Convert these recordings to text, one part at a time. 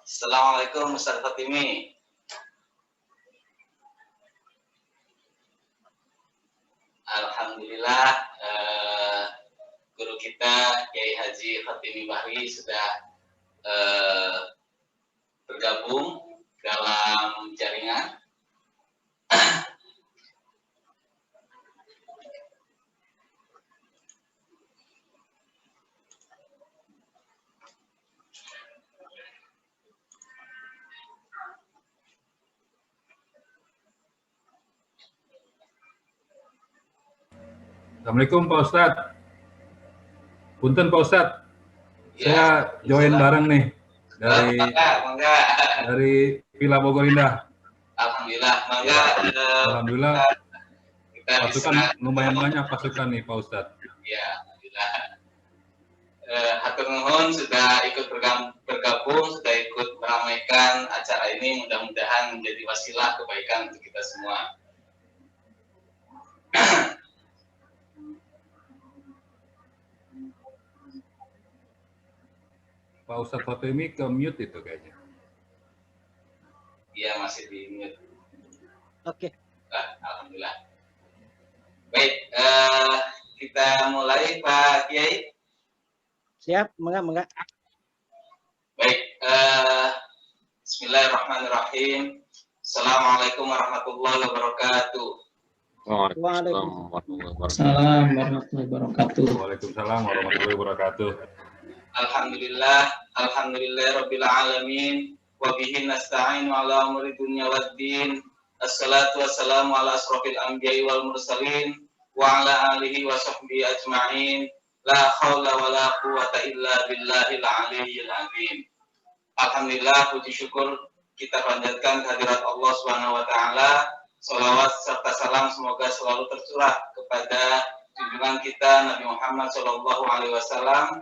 Assalamualaikum Ustaz Fatimi. Alhamdulillah guru kita Kiai Haji Fatimi Bahri sudah bergabung dalam jaringan. Assalamualaikum Pak Ustadz. Punten Pak Ustadz. Saya join bareng nih dari Villa Bogor Indah. Alhamdulillah, Alhamdulillah. Pasukan lumayan banyak pasukan nih Pak Ustadz. Ya, alhamdulillah. Hatur nuhun sudah ikut bergabung, sudah ikut meramaikan acara ini. Mudah-mudahan menjadi wasilah kebaikan untuk kita semua. Pak Ustadz Fatimi ke mute itu kayaknya. Iya, masih di mute. Oke. Alhamdulillah. Baik, kita mulai Pak Kiai. Siap, enggak. Baik, Bismillahirrahmanirrahim. Assalamualaikum warahmatullahi wabarakatuh. Waalaikumsalam warahmatullahi wabarakatuh. Waalaikumsalam warahmatullahi wabarakatuh. Alhamdulillah rabbil alamin wa bihi nasta'inu ala umuri dunya waddin. Assalatu wassalamu ala asrofil anbiya'i wal mursalin wa ala alihi wa sahbihi ajma'in. La haula wa la quwata illa billahil aliyyil azim. Alhamdulillah, puji syukur kita panjatkan kehadirat Allah Subhanahu wa taala. Shalawat serta salam semoga selalu tercurah kepada junjungan kita Nabi Muhammad sallallahu alaihi wasallam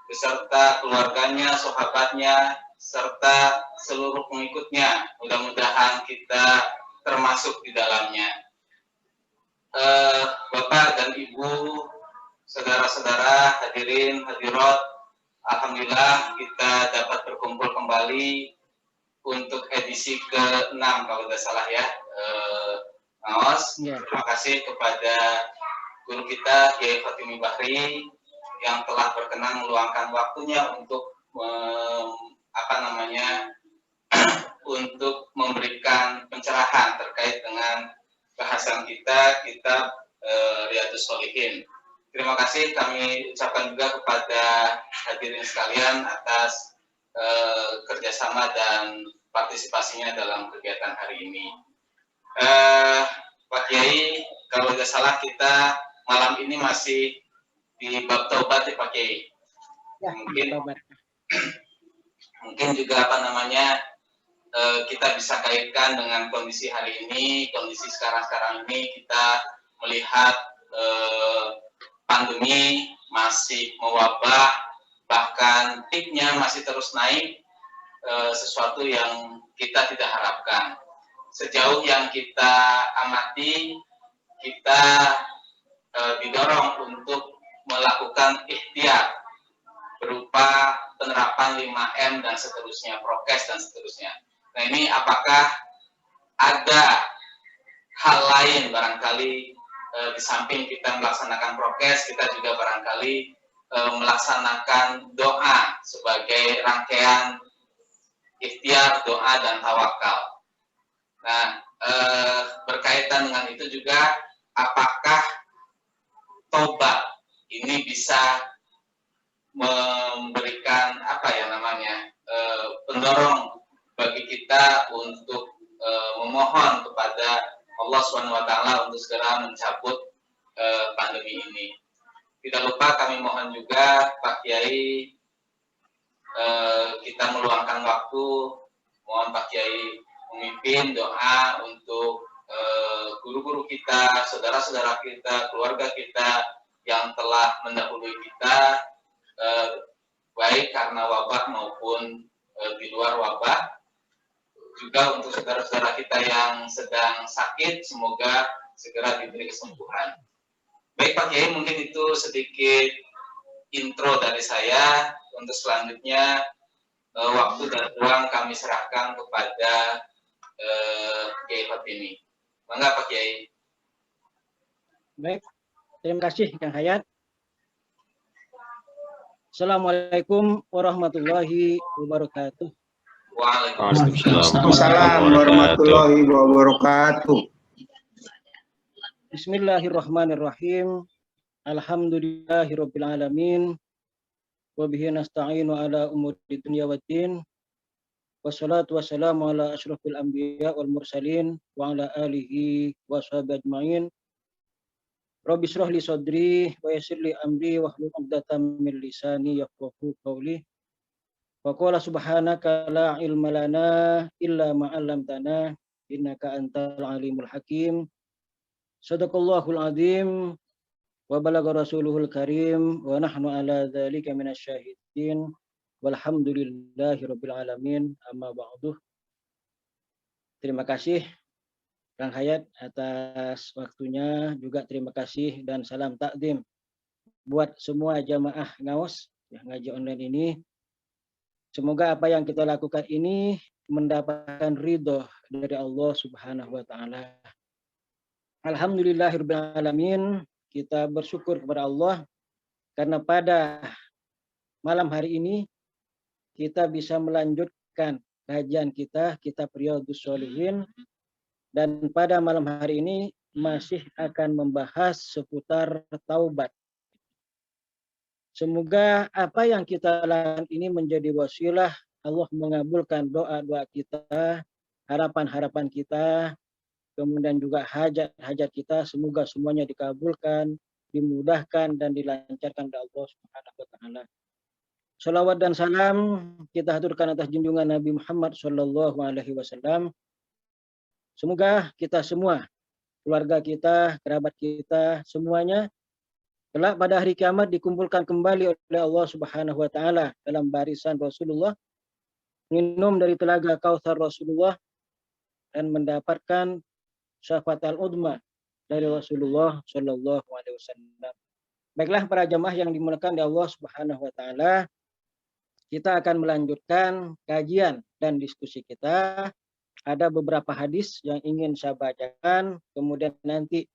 beserta keluarganya, sahabatnya, serta seluruh pengikutnya. Mudah-mudahan kita termasuk di dalamnya. Bapak dan Ibu, saudara-saudara, hadirin, hadirat, alhamdulillah kita dapat berkumpul kembali untuk edisi ke-6 kalau tidak salah ya. Terima kasih kepada guru kita Kiai Fatimi Bahri yang telah berkenan meluangkan waktunya untuk untuk memberikan pencerahan terkait dengan bahasan kita, kitab Riyadhus Shalihin. Terima kasih kami ucapkan juga kepada hadirin sekalian atas kerjasama dan partisipasinya dalam kegiatan hari ini. Pak Kiai, kalau tidak salah kita malam ini masih di bab taubat ya Pak Kiai. Ya, mungkin juga kita bisa kaitkan dengan kondisi hari ini, kondisi sekarang ini kita melihat pandemi masih mewabah, bahkan peaknya masih terus naik, sesuatu yang kita tidak harapkan. Sejauh yang kita amati, kita didorong untuk melakukan ikhtiar berupa penerapan 5M dan seterusnya, prokes dan seterusnya. Nah ini apakah ada hal lain barangkali di samping kita melaksanakan prokes, kita juga barangkali melaksanakan doa sebagai rangkaian ikhtiar, doa, dan tawakal. Nah, berkaitan dengan itu juga, apakah tobat ini bisa memberikan pendorong bagi kita untuk memohon kepada Allah SWT untuk segera mencabut pandemi ini. Tidak lupa kami mohon juga Pak Kiai, kita meluangkan waktu, mohon Pak Kiai memimpin doa untuk guru-guru kita, saudara-saudara kita, keluarga kita yang telah mendahului kita, baik karena wabah maupun di luar wabah. Juga untuk saudara-saudara kita yang sedang sakit, semoga segera diberi kesembuhan. Baik Pak Kiai, mungkin itu sedikit intro dari saya. Untuk selanjutnya waktu dan ruang kami serahkan kepada Kiai Fatimi. Mangga Pak Kiai. Baik, terima kasih Kang Hayat. Assalamualaikum warahmatullahi wabarakatuh. Waalaikumsalam warahmatullahi wabarakatuh. Bismillahirrahmanirrahim. Alhamdulillahirabbil alamin. Wa bihi nasta'inu ala umuri dunya waddin. Wassalatu wassalamu ala asyrafil anbiya wal mursalin wa ala alihi wa sahbihi ajmain. Rabbi shrah li sadri wa yassir li amri wahlul 'uqdatam min lisani yafqahu qawli. Wa qala subhanaka la ilma lana illa ma 'allamtana innaka antal alimul hakim. Shadaqallahul azim wa balagha rasuluhul karim wa nahnu ala dzalika minasyahidin walhamdulillahi rabbil alamin amma ba'du. Terima kasih Kang Hayat atas waktunya, juga terima kasih dan salam takdim buat semua jamaah ngaos yang ngaji online ini. Semoga apa yang kita lakukan ini mendapatkan ridho dari Allah Subhanahu wa taala. Alhamdulillahirabbil alamin, kita bersyukur kepada Allah karena pada malam hari ini kita bisa melanjutkan kajian kita, kitab Riyadhus Shalihin. Dan pada malam hari ini masih akan membahas seputar taubat. Semoga apa yang kita lakukan ini menjadi wasilah Allah mengabulkan doa-doa kita, harapan-harapan kita, kemudian juga hajat-hajat kita, semoga semuanya dikabulkan, dimudahkan dan dilancarkan oleh Allah Subhanahu wa taala. Shalawat dan salam kita haturkan atas junjungan Nabi Muhammad sallallahu alaihi wasallam. Semoga kita semua, keluarga kita, kerabat kita, semuanya kelak pada hari kiamat dikumpulkan kembali oleh Allah Subhanahu wa taala dalam barisan Rasulullah, minum dari telaga Kautsar Rasulullah dan mendapatkan syafaat al-udma dari Rasulullah sallallahu alaihi wasallam. Baiklah para jamaah yang dimuliakan oleh Allah Subhanahu wa taala, kita akan melanjutkan kajian dan diskusi kita. Ada beberapa hadis yang ingin saya bacakan, kemudian nanti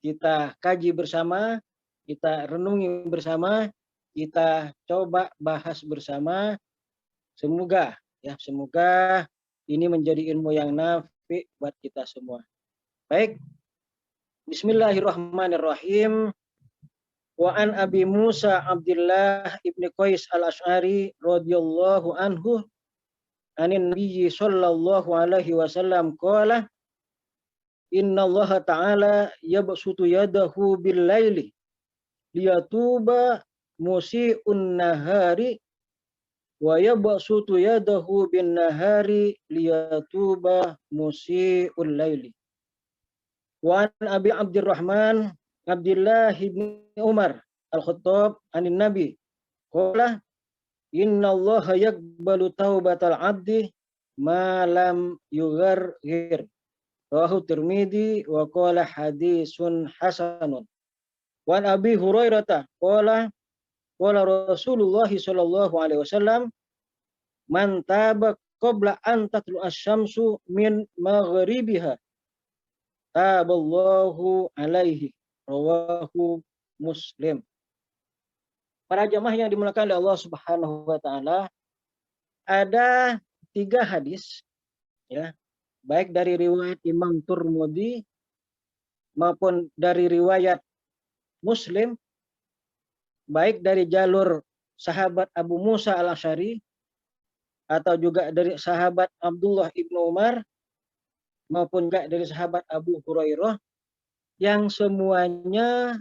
kita kaji bersama, kita renungi bersama, kita coba bahas bersama. Semoga ini menjadi ilmu yang nafi buat kita semua. Baik. Bismillahirrahmanirrahim. Wa an Abi Musa Abdullah ibni Qais al-Asy'ari radhiyallahu anhu anin Nabi sallallahu alaihi wasallam qala innallaha ta'ala yabsutu yadahu bil laili liyatuba musii'un nahari wa yabsutu yadahu bin nahari liyatuba musii'ul laili. Wa an Abi Abdurrahman Abdullah bin Umar al-Khattab anin Nabi qala innallaha yaqbalu taubatal abdi ma lam yughargir. Rawahu Tirmidzi wa qala hadisun hasanun. Wa an Abi Hurairah qala Rasulullah sallallahu alaihi wasallam man taba qabla an tatlu asy-syamsu min maghribiha taballahu alaihi. Rawahu Muslim. Para jamaah yang dimuliakan oleh Allah Subhanahu wa taala, ada 3 hadis ya, baik dari riwayat Imam Tirmidzi maupun dari riwayat Muslim, baik dari jalur sahabat Abu Musa al-Asy'ari atau juga dari sahabat Abdullah ibnu Umar maupun juga dari sahabat Abu Hurairah, yang semuanya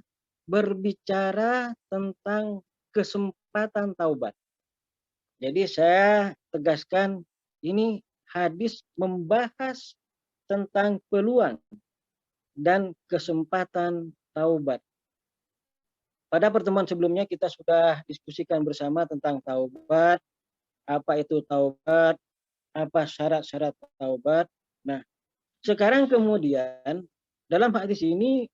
berbicara tentang kesempatan taubat. Jadi saya tegaskan, ini hadis membahas tentang peluang dan kesempatan taubat. Pada pertemuan sebelumnya kita sudah diskusikan bersama tentang taubat, apa itu taubat, apa syarat-syarat taubat. Nah, sekarang kemudian dalam hadis ini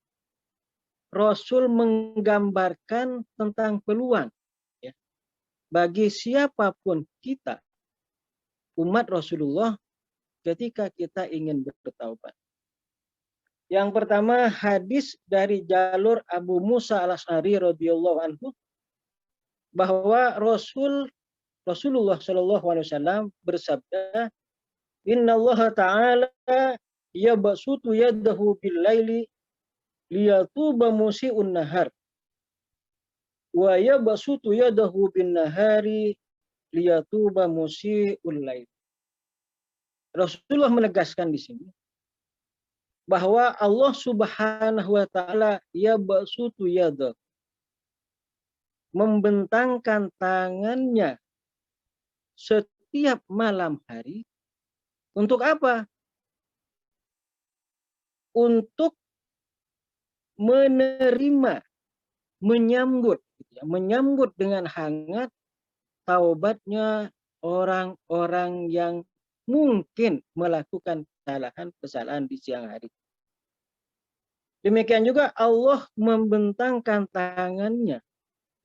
Rasul menggambarkan tentang peluang ya, bagi siapapun kita umat Rasulullah ketika kita ingin bertaubat. Yang pertama, hadis dari jalur Abu Musa al-Asy'ari radhiyallahu anhu bahwa Rasulullah Shallallahu alaihi wasallam bersabda, "Innallaha ta'ala yabsutu yadahu bil laili liyatuba musii'un nahar wa yabsutu yadahu bin nahari liyatuba musii'ul lail." Rasulullah menegaskan di sini bahwa Allah Subhanahu wa taala yabsutu yadahu, membentangkan tangannya setiap malam hari. Untuk apa? Untuk menerima, menyambut dengan hangat taubatnya orang-orang yang mungkin melakukan kesalahan di siang hari. Demikian juga Allah membentangkan tangannya,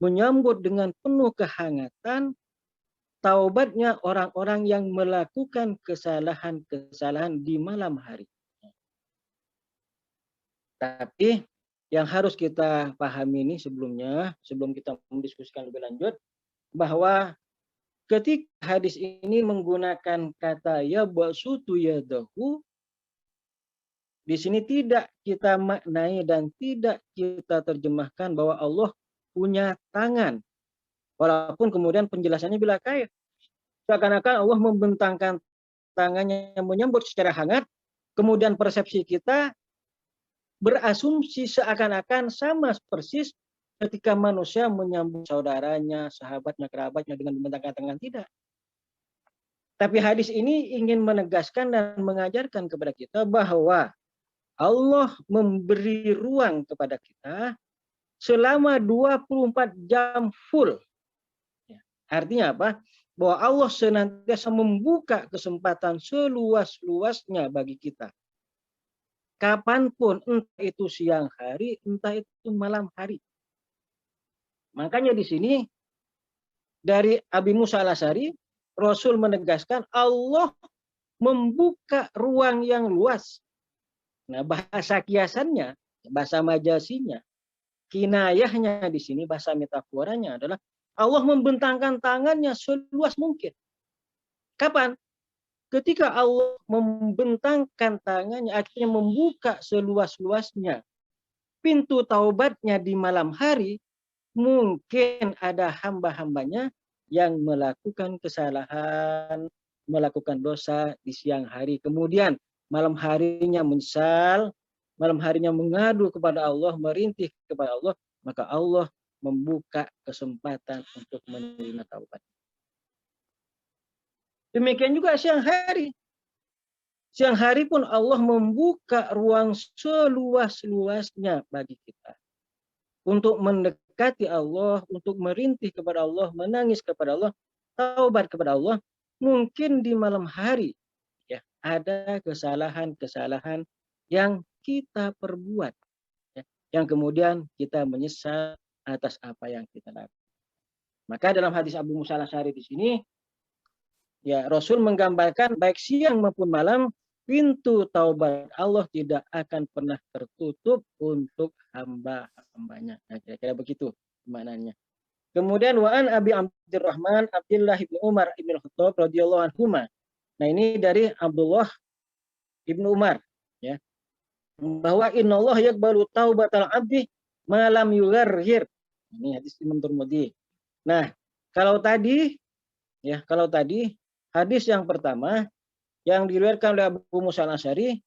menyambut dengan penuh kehangatan taubatnya orang-orang yang melakukan kesalahan-kesalahan di malam hari. Tapi yang harus kita pahami ini sebelum kita mendiskusikan lebih lanjut, bahwa ketika hadis ini menggunakan kata yabsutu yadahu, di sini tidak kita maknai dan tidak kita terjemahkan bahwa Allah punya tangan. Walaupun kemudian penjelasannya bila kait. Seakan-akan Allah membentangkan tangannya menyambut secara hangat, kemudian persepsi kita berasumsi seakan-akan sama persis ketika manusia menyambut saudaranya, sahabatnya, kerabatnya dengan membentangkan tangan. Tidak. Tapi hadis ini ingin menegaskan dan mengajarkan kepada kita bahwa Allah memberi ruang kepada kita selama 24 jam full. Artinya apa? Bahwa Allah senantiasa membuka kesempatan seluas-luasnya bagi kita. Kapanpun, entah itu siang hari, entah itu malam hari. Makanya di sini dari Abi Musa al-Asy'ari, Rasul menegaskan Allah membuka ruang yang luas. Nah, bahasa kiasannya, bahasa majasinya, kinayahnya di sini, bahasa metaforanya adalah Allah membentangkan tangannya seluas mungkin. Kapan? Ketika Allah membentangkan tangannya, akhirnya membuka seluas-luasnya pintu taubatnya di malam hari, mungkin ada hamba-hambanya yang melakukan kesalahan, melakukan dosa di siang hari. Kemudian malam harinya menyesal, malam harinya mengadu kepada Allah, merintih kepada Allah, maka Allah membuka kesempatan untuk menerima taubat. Demikian juga siang hari. Siang hari pun Allah membuka ruang seluas-luasnya bagi kita. Untuk mendekati Allah, untuk merintih kepada Allah, menangis kepada Allah, taubat kepada Allah. Mungkin di malam hari ya ada kesalahan-kesalahan yang kita perbuat. Ya, yang kemudian kita menyesal atas apa yang kita lakukan. Maka dalam hadis Abu Musa al-Asy'ari di sini, ya Rasul menggambarkan baik siang maupun malam, pintu taubat Allah tidak akan pernah tertutup untuk hamba-hambanya. Nah, kira-kira begitu maknanya. Kemudian wa'an Abi Abdurrahman Abdullah bin Umar bin Khattab radhiyallahu anhuma. Nah, ini dari Abdullah bin Umar, ya. Bahwa innallaha yaqbalu taubatal abdi malam yughargir. Ini hadis Imam Tirmidzi. Nah, kalau tadi hadis yang pertama yang diriwayatkan oleh Abu Musa al-Asy'ari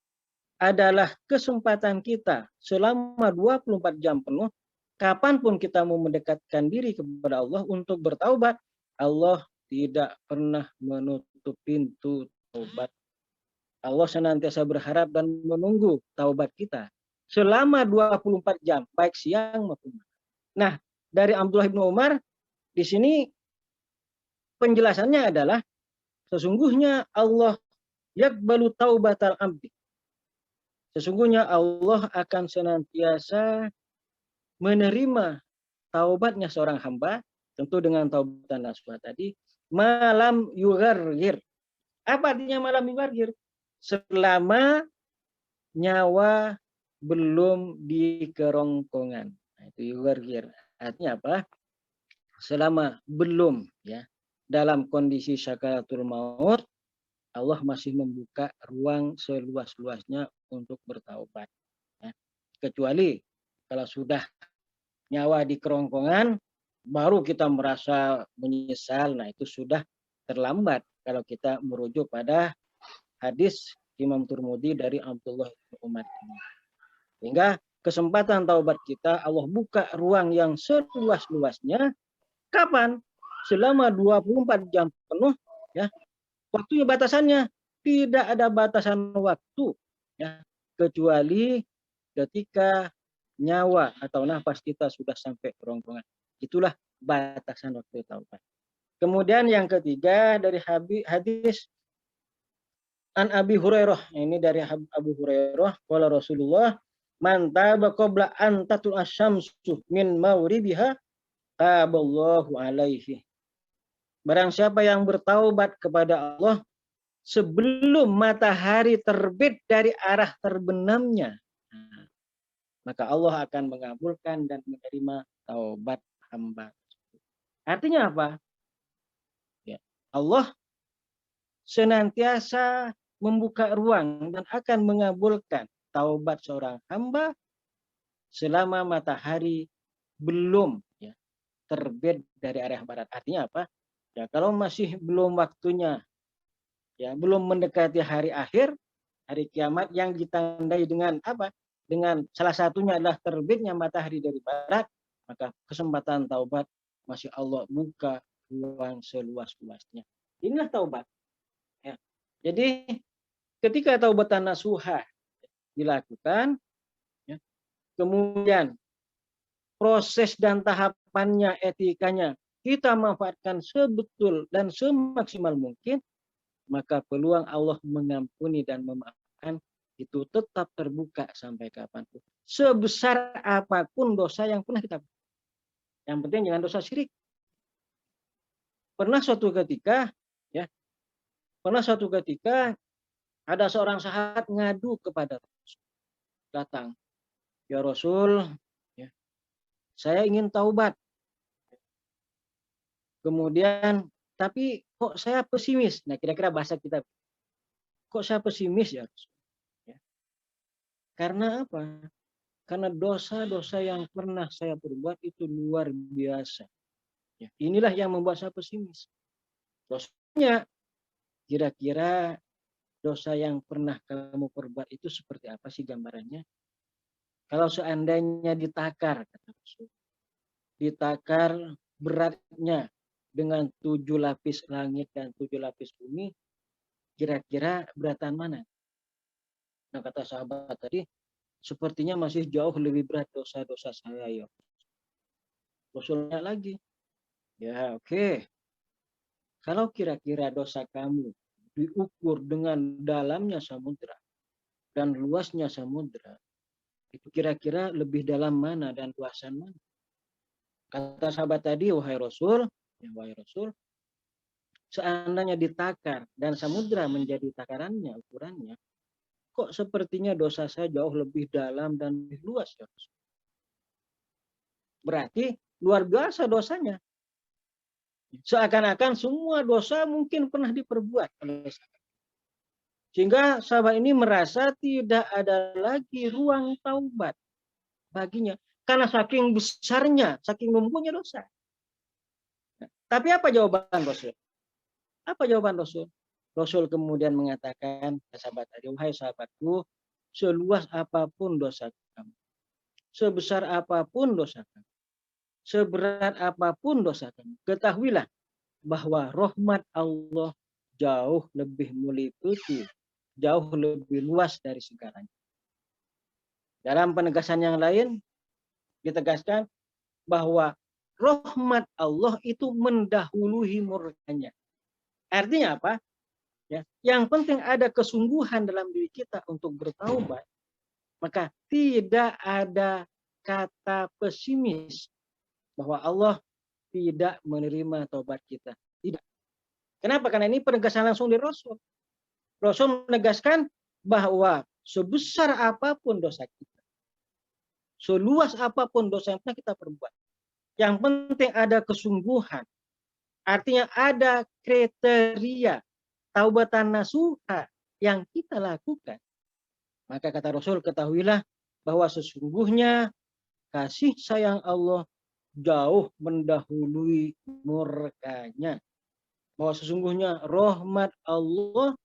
adalah kesempatan kita selama 24 jam penuh, kapanpun kita mau mendekatkan diri kepada Allah untuk bertaubat, Allah tidak pernah menutup pintu taubat. Allah senantiasa berharap dan menunggu taubat kita selama 24 jam, baik siang maupun malam. Nah, dari Abdullah bin Umar di sini penjelasannya adalah sesungguhnya Allah yaqbalu taubatal abdi. Sesungguhnya Allah akan senantiasa menerima taubatnya seorang hamba, tentu dengan taubatan nasuha tadi, malam yughargir, Apa artinya malam yugargir? Selama nyawa belum di kerongkongan. Nah, itu yugargir. Artinya apa? Selama belum ya dalam kondisi sakaratul maut, Allah masih membuka ruang seluas-luasnya untuk bertaubat. Ya. Kecuali kalau sudah nyawa di kerongkongan, baru kita merasa menyesal. Nah itu sudah terlambat kalau kita merujuk pada hadis Imam Turmudi dari Abdullah bin Umar ini. Sehingga kesempatan taubat kita Allah buka ruang yang seluas-luasnya. Kapan? Selama 24 jam penuh, ya. Waktunya batasannya tidak ada batasan waktu, ya, kecuali ketika nyawa atau nafas kita sudah sampai kerongkongan. Itulah batasan waktu taubat. Kemudian yang ketiga dari hadis An Abi Hurairah. Ini dari Abu Hurairah, qala Rasulullah, man taba qabla an tatul asyamsu min maghribiha taballahu alaihi. Barang siapa yang bertaubat kepada Allah sebelum matahari terbit dari arah terbenamnya, maka Allah akan mengabulkan dan menerima taubat hamba. Artinya apa? Ya, Allah senantiasa membuka ruang dan akan mengabulkan taubat seorang hamba selama matahari belum ya terbit dari arah barat. Artinya apa? Ya, kalau masih belum waktunya, ya belum mendekati hari akhir, hari kiamat yang ditandai dengan apa? Dengan salah satunya adalah terbitnya matahari dari barat, maka kesempatan taubat masih Allah buka ruang seluas-luasnya. Inilah taubat. Ya. Jadi ketika taubatan nasuha dilakukan, ya, kemudian proses dan tahapannya, etikanya kita manfaatkan sebetul dan semaksimal mungkin, maka peluang Allah mengampuni dan memaafkan itu tetap terbuka sampai kapanpun. Sebesar apapun dosa yang pernah kita buat. Yang penting jangan dosa syirik. Pernah suatu ketika ada seorang sahabat ngadu kepada Rasul. Datang, ya Rasul, ya, saya ingin taubat. Kemudian, tapi kok saya pesimis? Nah, kira-kira bahasa kita, kok saya pesimis ya Rasul? Ya. Karena apa? Karena dosa-dosa yang pernah saya perbuat itu luar biasa. Ya, inilah yang membuat saya pesimis. Dosanya, kira-kira dosa yang pernah kamu perbuat itu seperti apa sih gambarannya? Kalau seandainya ditakar, kata Rasul, ditakar beratnya dengan 7 lapis langit dan 7 lapis bumi, kira-kira beratan mana? Nah, kata sahabat tadi, sepertinya masih jauh lebih berat dosa-dosa saya ya. Rasulnya lagi, ya oke. Kalau kira-kira dosa kamu diukur dengan dalamnya samudra dan luasnya samudra, itu kira-kira lebih dalam mana dan luasan mana? Kata sahabat tadi, wahai Rasul, seandainya ditakar dan samudra menjadi takarannya, ukurannya, kok sepertinya dosa saya jauh lebih dalam dan lebih luas ya Rasul. Berarti luar biasa dosanya. Seakan-akan semua dosa mungkin pernah diperbuat oleh sahabat. Sehingga sahabat ini merasa tidak ada lagi ruang taubat baginya. Karena saking besarnya, saking numpunya dosa. Tapi apa jawaban Rasul? Apa jawaban Rasul? Rasul kemudian mengatakan ke sahabat tadi, wahai sahabatku, seluas apapun dosa kamu, sebesar apapun dosa kamu, seberat apapun dosa kamu, ketahuilah bahwa rahmat Allah jauh lebih meliputi, jauh lebih luas dari segalanya. Dalam penegasan yang lain, ditegaskan bahwa rahmat Allah itu mendahului murkanya. Artinya apa? Ya, yang penting ada kesungguhan dalam diri kita untuk bertaubat, maka tidak ada kata pesimis bahwa Allah tidak menerima taubat kita. Tidak. Kenapa? Karena ini penegasan langsung dari Rasul. Rasul menegaskan bahwa sebesar apapun dosa kita, seluas apapun dosa yang pernah kita perbuat, yang penting ada kesungguhan. Artinya ada kriteria taubatan nasuha yang kita lakukan. Maka kata Rasul, ketahuilah bahwa sesungguhnya kasih sayang Allah jauh mendahului murkanya. Bahwa sesungguhnya rahmat Allah,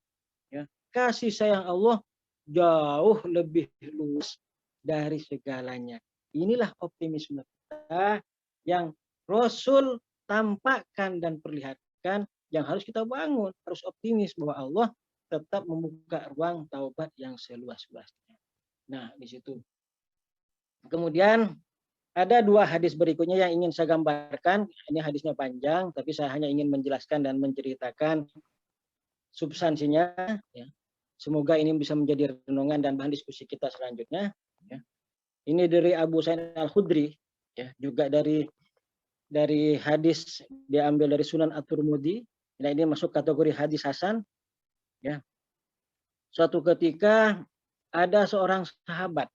ya, kasih sayang Allah jauh lebih luas dari segalanya. Inilah optimisme kita yang Rasul tampakkan dan perlihatkan, yang harus kita bangun. Harus optimis bahwa Allah tetap membuka ruang taubat yang seluas-luasnya. Nah, di situ. Kemudian ada dua hadis berikutnya yang ingin saya gambarkan. Ini hadisnya panjang, tapi saya hanya ingin menjelaskan dan menceritakan substansinya. Ya. Semoga ini bisa menjadi renungan dan bahan diskusi kita selanjutnya. Ya. Ini dari Abu Sa'id Al-Khudri, ya, juga dari hadis diambil dari Sunan At-Tirmidzi. Nah, ini masuk kategori hadis hasan. Ya. Suatu ketika ada seorang sahabat.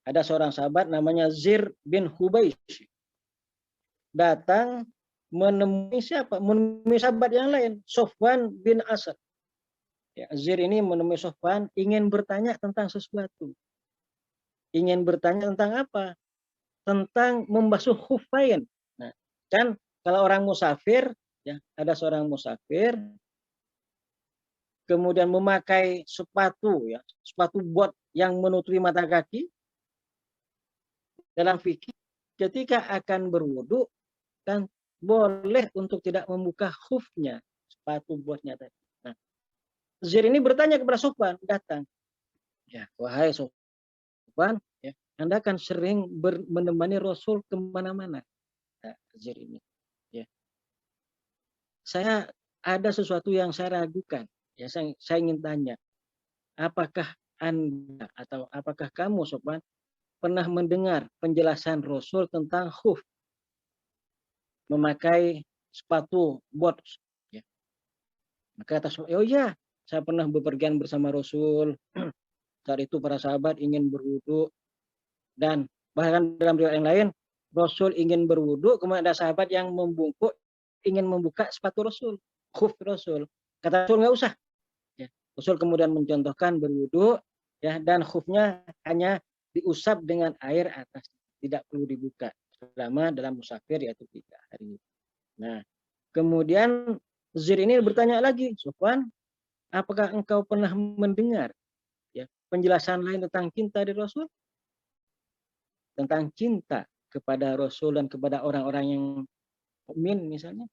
Ada seorang sahabat namanya Zir bin Hubais. Datang menemui siapa? Menemui sahabat yang lain, Sofwan bin Asad. Ya, Zir ini menemui Sofwan, ingin bertanya tentang sesuatu. Ingin bertanya tentang apa? Tentang membasuh khuffain. Nah, kan kalau orang musafir, ya, ada seorang musafir, kemudian memakai sepatu, ya, sepatu bot yang menutupi mata kaki. Dalam fikih, ketika akan berwudu, kan boleh untuk tidak membuka khufnya, sepatu botnya tadi. Nah, Zir ini bertanya kepada Sofwan, datang. Ya, wahai Sofwan, ya, Anda kan sering menemani Rasul kemana-mana. Nah, Zir ini. Ya. Saya ada sesuatu yang saya ragukan. Ya, saya ingin tanya, apakah Anda atau apakah kamu, Sofwan, pernah mendengar penjelasan Rasul tentang khuf, memakai sepatu bot? Ya. Maka kata Sofwan, oh iya, saya pernah bepergian bersama Rasul. Saat itu para sahabat ingin berwudu, dan bahkan dalam riwayat yang lain, Rasul ingin berwudu, kemudian ada sahabat yang membungkuk ingin membuka sepatu Rasul, khuf Rasul. Kata Rasul, nggak usah. Ya. Rasul kemudian mencontohkan berwudu, ya, dan khufnya hanya diusap dengan air atas, tidak perlu dibuka selama dalam musafir, yaitu 3 hari. Nah, kemudian Zir ini bertanya lagi, Sofwan, apakah engkau pernah mendengar, ya, penjelasan lain tentang cinta dari Rasul? Tentang cinta kepada Rasul dan kepada orang-orang yang mukmin misalnya.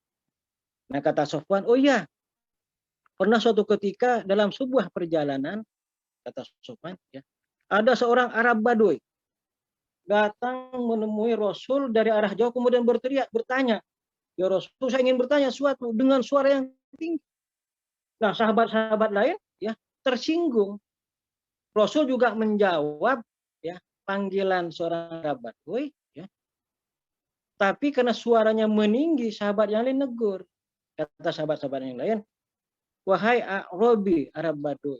Nah, kata Sofwan, oh iya, pernah suatu ketika dalam sebuah perjalanan, kata Sofwan, ya, ada seorang Arab Baduy datang menemui Rasul dari arah jauh, kemudian bertanya, ya Rasul, saya ingin bertanya sesuatu dengan suara yang tinggi. Nah, sahabat-sahabat lain, ya, tersinggung. Rasul juga menjawab, ya, panggilan seorang Arab Baduy, ya. Tapi karena suaranya meninggi, sahabat yang lain negur. Kata sahabat-sahabat yang lain, wahai A'rabi, Arab Baduy,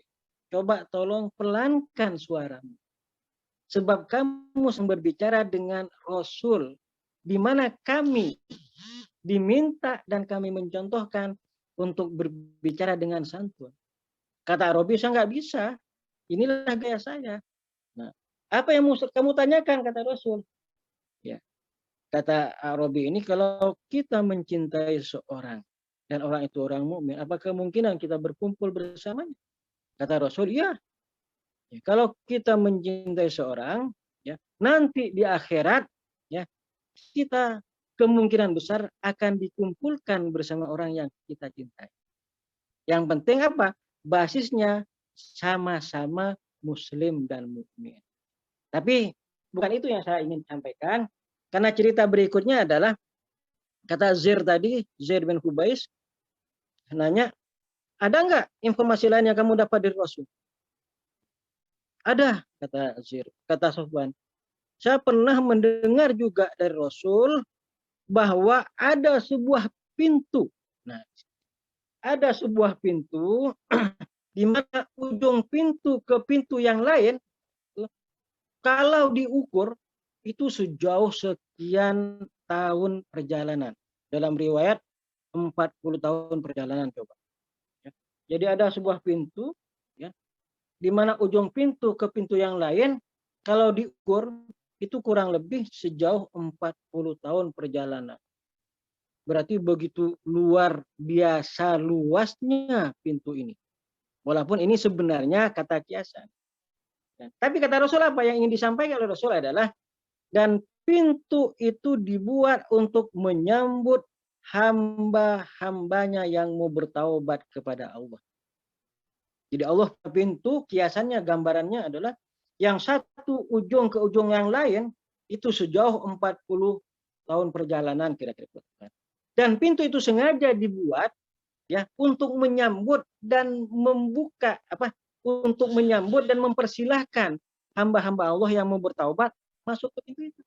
coba tolong pelankan suaramu. Sebab kamu berbicara dengan Rasul, di mana kami diminta dan kami mencontohkan untuk berbicara dengan santun. Kata A'rabi, saya nggak bisa. Inilah gaya saya. Nah, apa yang kamu tanyakan, kata Rasul? Ya, kata A'rabi ini, kalau kita mencintai seorang dan orang itu orang mukmin, apa kemungkinan kita berkumpul bersamanya? Kata Rasul, ya. Ya, kalau kita mencintai seorang, ya, nanti di akhirat, ya, kita kemungkinan besar akan dikumpulkan bersama orang yang kita cintai. Yang penting apa? Basisnya sama-sama Muslim dan mukmin. Tapi bukan itu yang saya ingin sampaikan, karena cerita berikutnya adalah kata Zir tadi, Zir bin Hubais nanya, ada nggak informasi lain yang kamu dapat dari Rasul? Ada, kata Zir. Kata Sofwan, saya pernah mendengar juga dari Rasul bahwa ada sebuah pintu. Nah, ada sebuah pintu di mana ujung pintu ke pintu yang lain, kalau diukur itu sejauh sekian tahun perjalanan. Dalam riwayat 40 tahun perjalanan coba. Ya. Jadi ada sebuah pintu, ya, di mana ujung pintu ke pintu yang lain, kalau diukur itu kurang lebih sejauh 40 tahun perjalanan. Berarti begitu luar biasa luasnya pintu ini. Walaupun ini sebenarnya kata kiasan. Tapi kata Rasul apa yang ingin disampaikan oleh Rasul adalah, dan pintu itu dibuat untuk menyambut hamba-hambanya yang mau bertaubat kepada Allah. Jadi Allah pintu kiasannya, gambarannya adalah yang satu ujung ke ujung yang lain itu sejauh 40 tahun perjalanan kira-kira. Dan pintu itu sengaja dibuat ya untuk menyambut dan membuka untuk menyambut dan mempersilahkan hamba-hamba Allah yang mau bertaubat masuk ke pintu itu.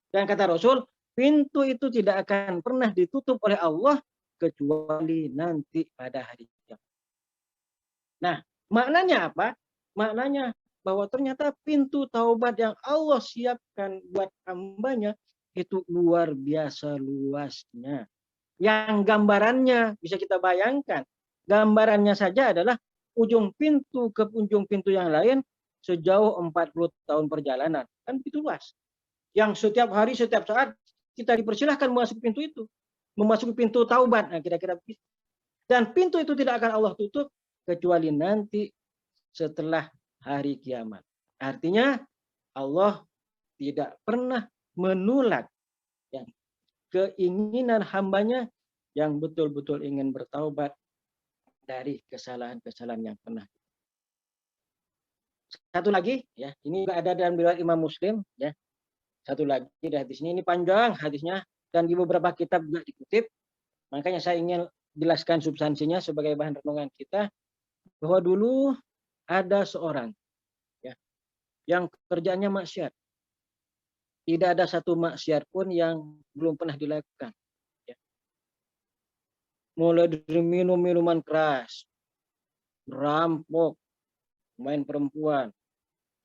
Dan kata Rasul, pintu itu tidak akan pernah ditutup oleh Allah kecuali nanti pada hari kiamat. Nah, maknanya apa? Maknanya bahwa ternyata pintu taubat yang Allah siapkan buat hambanya itu luar biasa luasnya. Yang gambarannya bisa kita bayangkan. Gambarannya saja adalah ujung pintu ke ujung pintu yang lain sejauh 40 tahun perjalanan. Kan begitu luas. Yang setiap hari, setiap saat kita dipersilahkan memasuki pintu itu. Memasuki pintu taubat. Nah, kira-kira begitu. Dan pintu itu tidak akan Allah tutup kecuali nanti setelah hari kiamat. Artinya Allah tidak pernah menolak keinginan hambanya yang betul-betul ingin bertaubat dari kesalahan-kesalahan yang pernah. Satu lagi, ya, ini juga ada dalam riwayat Imam Muslim, ya. Satu lagi di hadis ini panjang hadisnya dan di beberapa kitab juga dikutip. Makanya saya ingin jelaskan substansinya sebagai bahan renungan kita, bahwa dulu ada seorang, ya, yang kerjanya maksiat. Tidak ada satu maksiat pun yang belum pernah dilakukan. Ya. Mulai dari minum minuman keras, merampok, main perempuan,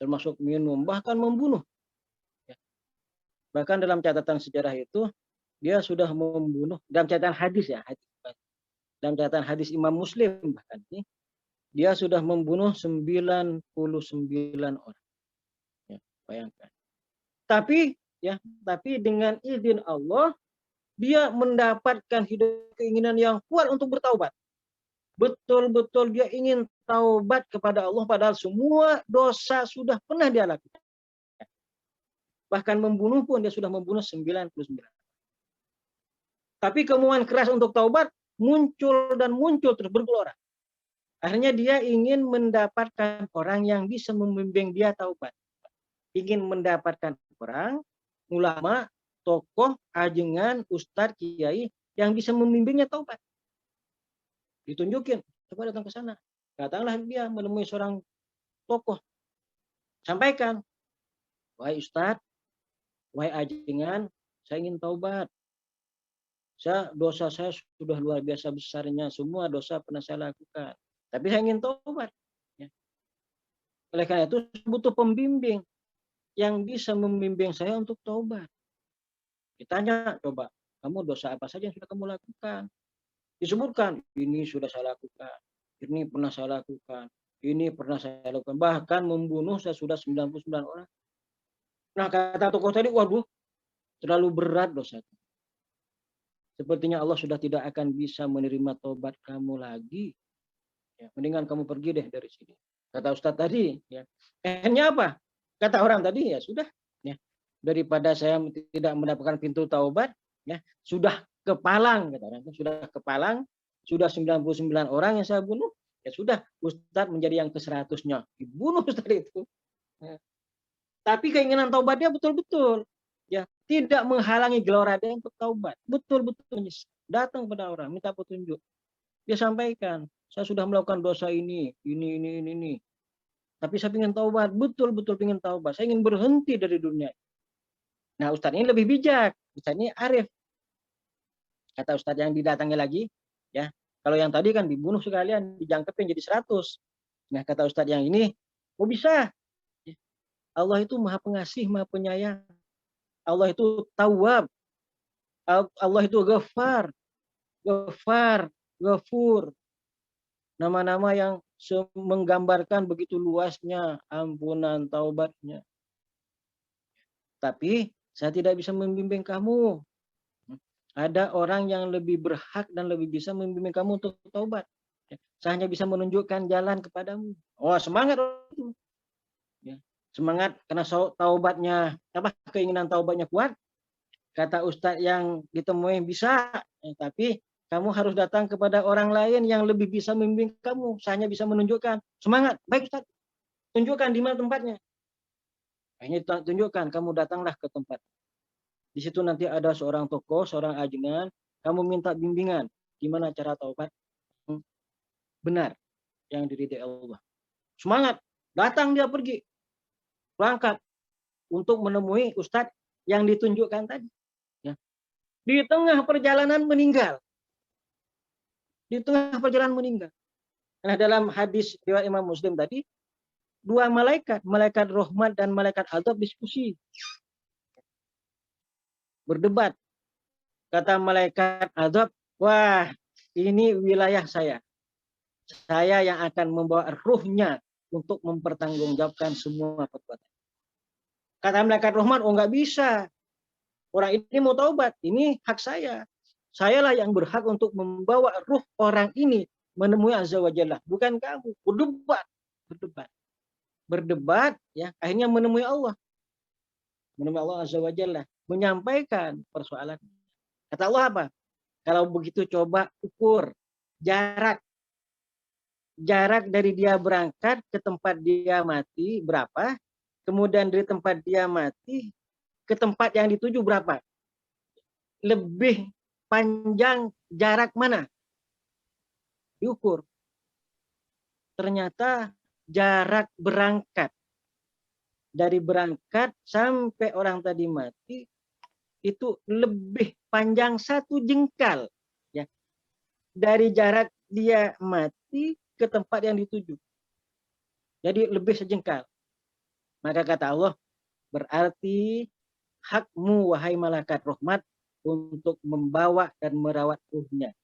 termasuk minum, bahkan membunuh. Ya. Bahkan dalam catatan sejarah itu, dia sudah membunuh, dalam catatan hadis ya, dalam catatan hadis Imam Muslim bahkan, dia sudah membunuh 99 orang. Ya, bayangkan. Tapi dengan izin Allah, dia mendapatkan keinginan yang kuat untuk bertaubat. Betul-betul dia ingin taubat kepada Allah, padahal semua dosa sudah pernah dia lakukan. Bahkan membunuh pun dia sudah membunuh 99. Tapi kemauan keras untuk taubat muncul dan muncul terus bergelora. Akhirnya dia ingin mendapatkan orang yang bisa membimbing dia taubat. Ingin mendapatkan orang, ulama, tokoh, ajengan, ustadz, kiai yang bisa membimbingnya taubat. Ditunjukin, coba datang ke sana. Datanglah dia menemui seorang tokoh. Sampaikan, wahai ustadz, wahai ajengan, saya ingin taubat. Dosa saya sudah luar biasa besarnya, semua dosa pernah saya lakukan. Tapi saya ingin taubat. Ya. Oleh karena itu butuh pembimbing yang bisa membimbing saya untuk taubat. Ditanya, coba, kamu dosa apa saja yang sudah kamu lakukan? Disebutkan, ini sudah saya lakukan, ini pernah saya lakukan, ini pernah saya lakukan. Bahkan membunuh saya sudah 99 orang. Nah, kata tokoh tadi, waduh, terlalu berat dosa. Sepertinya Allah sudah tidak akan bisa menerima taubat kamu lagi. Ya, mendingan kamu pergi deh dari sini. Kata Ustadz tadi, ya. Akhirnya apa? Kata orang tadi, ya sudah, ya, daripada saya tidak mendapatkan pintu taubat, ya sudah kepalang, kata orang, sudah kepalang, sudah 99 orang yang saya bunuh, ya sudah, Ustadz menjadi yang ke-100-nya, dibunuh Ustadz itu. Ya. Tapi keinginan taubatnya betul-betul, ya tidak menghalangi gelora dia untuk taubat, betul-betul datang pada orang, minta petunjuk, dia sampaikan, saya sudah melakukan dosa ini. Tapi saya ingin taubat, betul-betul ingin taubat. Saya ingin berhenti dari dunia. Nah, Ustadz ini lebih bijak. Ustadz ini arif. Kata Ustadz yang didatangi lagi, ya, Kalau yang tadi kan dibunuh sekalian, dijangkepin jadi 100. Nah, kata Ustadz yang ini, kok bisa? Allah itu maha pengasih, maha penyayang. Allah itu tawwab. Allah itu ghafar, ghafur. Nama-nama yang menggambarkan begitu luasnya ampunan taubatnya. Tapi saya tidak bisa membimbing kamu. Ada orang yang lebih berhak dan lebih bisa membimbing kamu untuk taubat. Saya hanya bisa menunjukkan jalan kepadamu. Oh, semangat itu. Ya. Semangat karena taubatnya keinginan taubatnya kuat. Kata Ustadz yang ditemui bisa, tapi kamu harus datang kepada orang lain yang lebih bisa membimbing kamu. Saya hanya bisa menunjukkan semangat. Baik Ustadz, tunjukkan di mana tempatnya. Akhirnya tunjukkan, kamu datanglah ke tempat. Di situ nanti ada seorang tokoh, seorang ajengan, kamu minta bimbingan gimana cara taubat benar yang diridai Allah. Semangat, datang dia pergi, berangkat untuk menemui Ustadz yang ditunjukkan tadi. Ya. Di tengah perjalanan meninggal. Di tengah perjalanan meninggal. Nah, dalam hadis riwayat Imam Muslim tadi, 2 malaikat, malaikat rahmat dan malaikat azab diskusi. Berdebat. Kata malaikat azab, wah, ini wilayah saya. Saya yang akan membawa ruhnya untuk mempertanggungjawabkan semua perbuatan. Kata malaikat rahmat, oh nggak bisa. Orang ini mau taubat, ini hak saya. Sayalah yang berhak untuk membawa ruh orang ini menemui Azza wa Jalla, bukan kamu. Berdebat, ya, akhirnya menemui Allah. Menemui Allah Azza wa Jalla, menyampaikan persoalan. Kata Allah apa? Kalau begitu coba ukur jarak dari dia berangkat ke tempat dia mati berapa, kemudian dari tempat dia mati ke tempat yang dituju berapa? Lebih panjang jarak mana? Diukur. Ternyata jarak berangkat dari berangkat sampai orang tadi mati itu lebih panjang 1 jengkal, ya, dari jarak dia mati ke tempat yang dituju. Jadi lebih sejengkal. Maka kata Allah, berarti hakmu wahai malaikat rahmat untuk membawa dan merawat ruhnya.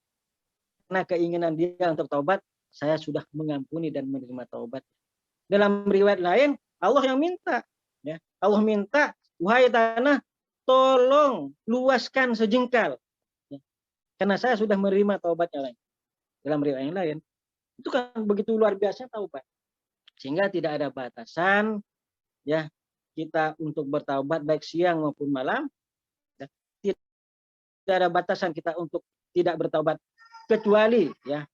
Karena keinginan dia untuk taubat, saya sudah mengampuni dan menerima taubat. Dalam riwayat lain, Allah yang minta. Ya. Allah minta, wahai tanah, tolong luaskan sejengkal. Ya. Karena saya sudah menerima taubatnya lain. Dalam riwayat yang lain. Itu kan begitu luar biasa taubat. Sehingga tidak ada batasan, ya, kita untuk bertaubat baik siang maupun malam. Ya. Tidak ada batasan kita untuk tidak bertaubat. Kecuali, ya,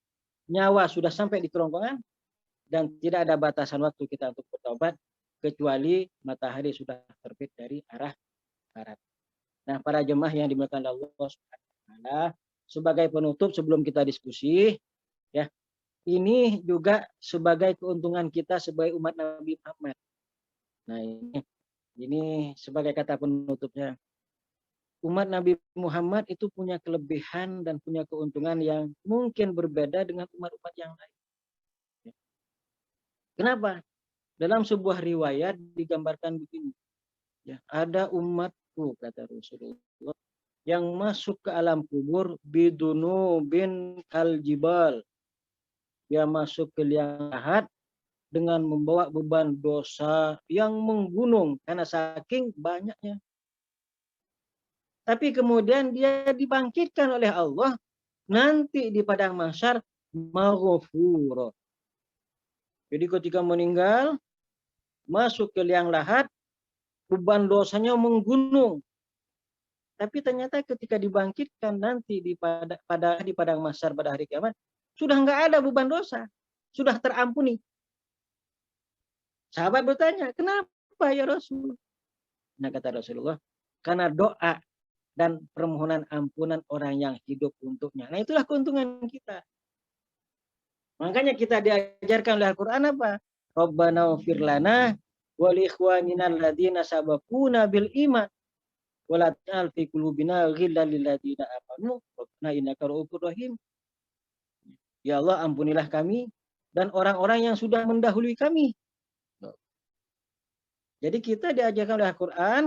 nyawa sudah sampai di kerongkongan. Dan tidak ada batasan waktu kita untuk bertaubat kecuali matahari sudah terbit dari arah barat. Nah, para jemaah yang dimuliakan Allah Subhanahu wa taala, sebagai penutup sebelum kita diskusi, ya, ini juga sebagai keuntungan kita sebagai umat Nabi Muhammad. Nah, ini sebagai kata penutupnya. Umat Nabi Muhammad itu punya kelebihan dan punya keuntungan yang mungkin berbeda dengan umat-umat yang lain. Kenapa? Dalam sebuah riwayat digambarkan begini. Ya, ada umatku, kata Rasulullah, yang masuk ke alam kubur bidunu bin al-jibal. Dia masuk ke liang lahat dengan membawa beban dosa yang menggunung karena saking banyaknya. Tapi kemudian dia dibangkitkan oleh Allah nanti di padang mahsyar maghfura. Jadi ketika meninggal, masuk ke liang lahat, beban dosanya menggunung. Tapi ternyata ketika dibangkitkan nanti di padang mahsyar pada hari kiamat, sudah nggak ada beban dosa, sudah terampuni. Sahabat bertanya, kenapa ya Rasul? Nah, kata Rasulullah, karena doa dan permohonan ampunan orang yang hidup untuknya. Nah, itulah keuntungan kita. Makanya kita diajarkan oleh Al-Quran apa? Rabbana ighfir lana wa li ikhwanina alladziina sabaquna bil iman wa la taj'al fi qulubina ghillan lil ladziina amanu rabbana innaka ra'ufur rahim. Ya Allah, ampunilah kami dan orang-orang yang sudah mendahului kami. Jadi kita diajarkan oleh Al-Quran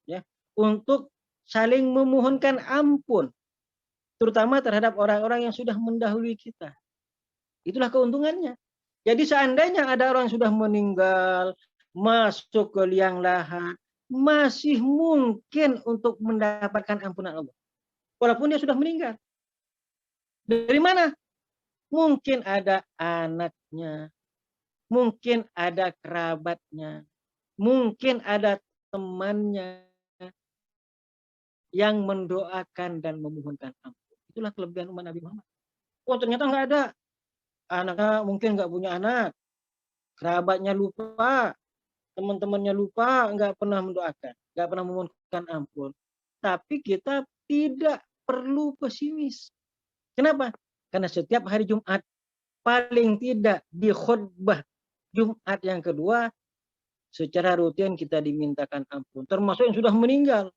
ya, untuk saling memohonkan ampun, terutama terhadap orang-orang yang sudah mendahului kita. Itulah keuntungannya. Jadi seandainya ada orang yang sudah meninggal, masuk ke liang lahat, masih mungkin untuk mendapatkan ampunan Allah. Walaupun dia sudah meninggal. Dari mana? Mungkin ada anaknya, mungkin ada kerabatnya, mungkin ada temannya yang mendoakan dan memohonkan ampun. Itulah kelebihan umat Nabi Muhammad. Oh ternyata nggak ada. Anaknya mungkin nggak punya anak. Kerabatnya lupa. Teman-temannya lupa, nggak pernah mendoakan. Nggak pernah memohonkan ampun. Tapi kita tidak perlu pesimis. Kenapa? Karena setiap hari Jumat, paling tidak di khutbah Jumat yang kedua, secara rutin kita dimintakan ampun. Termasuk yang sudah meninggal.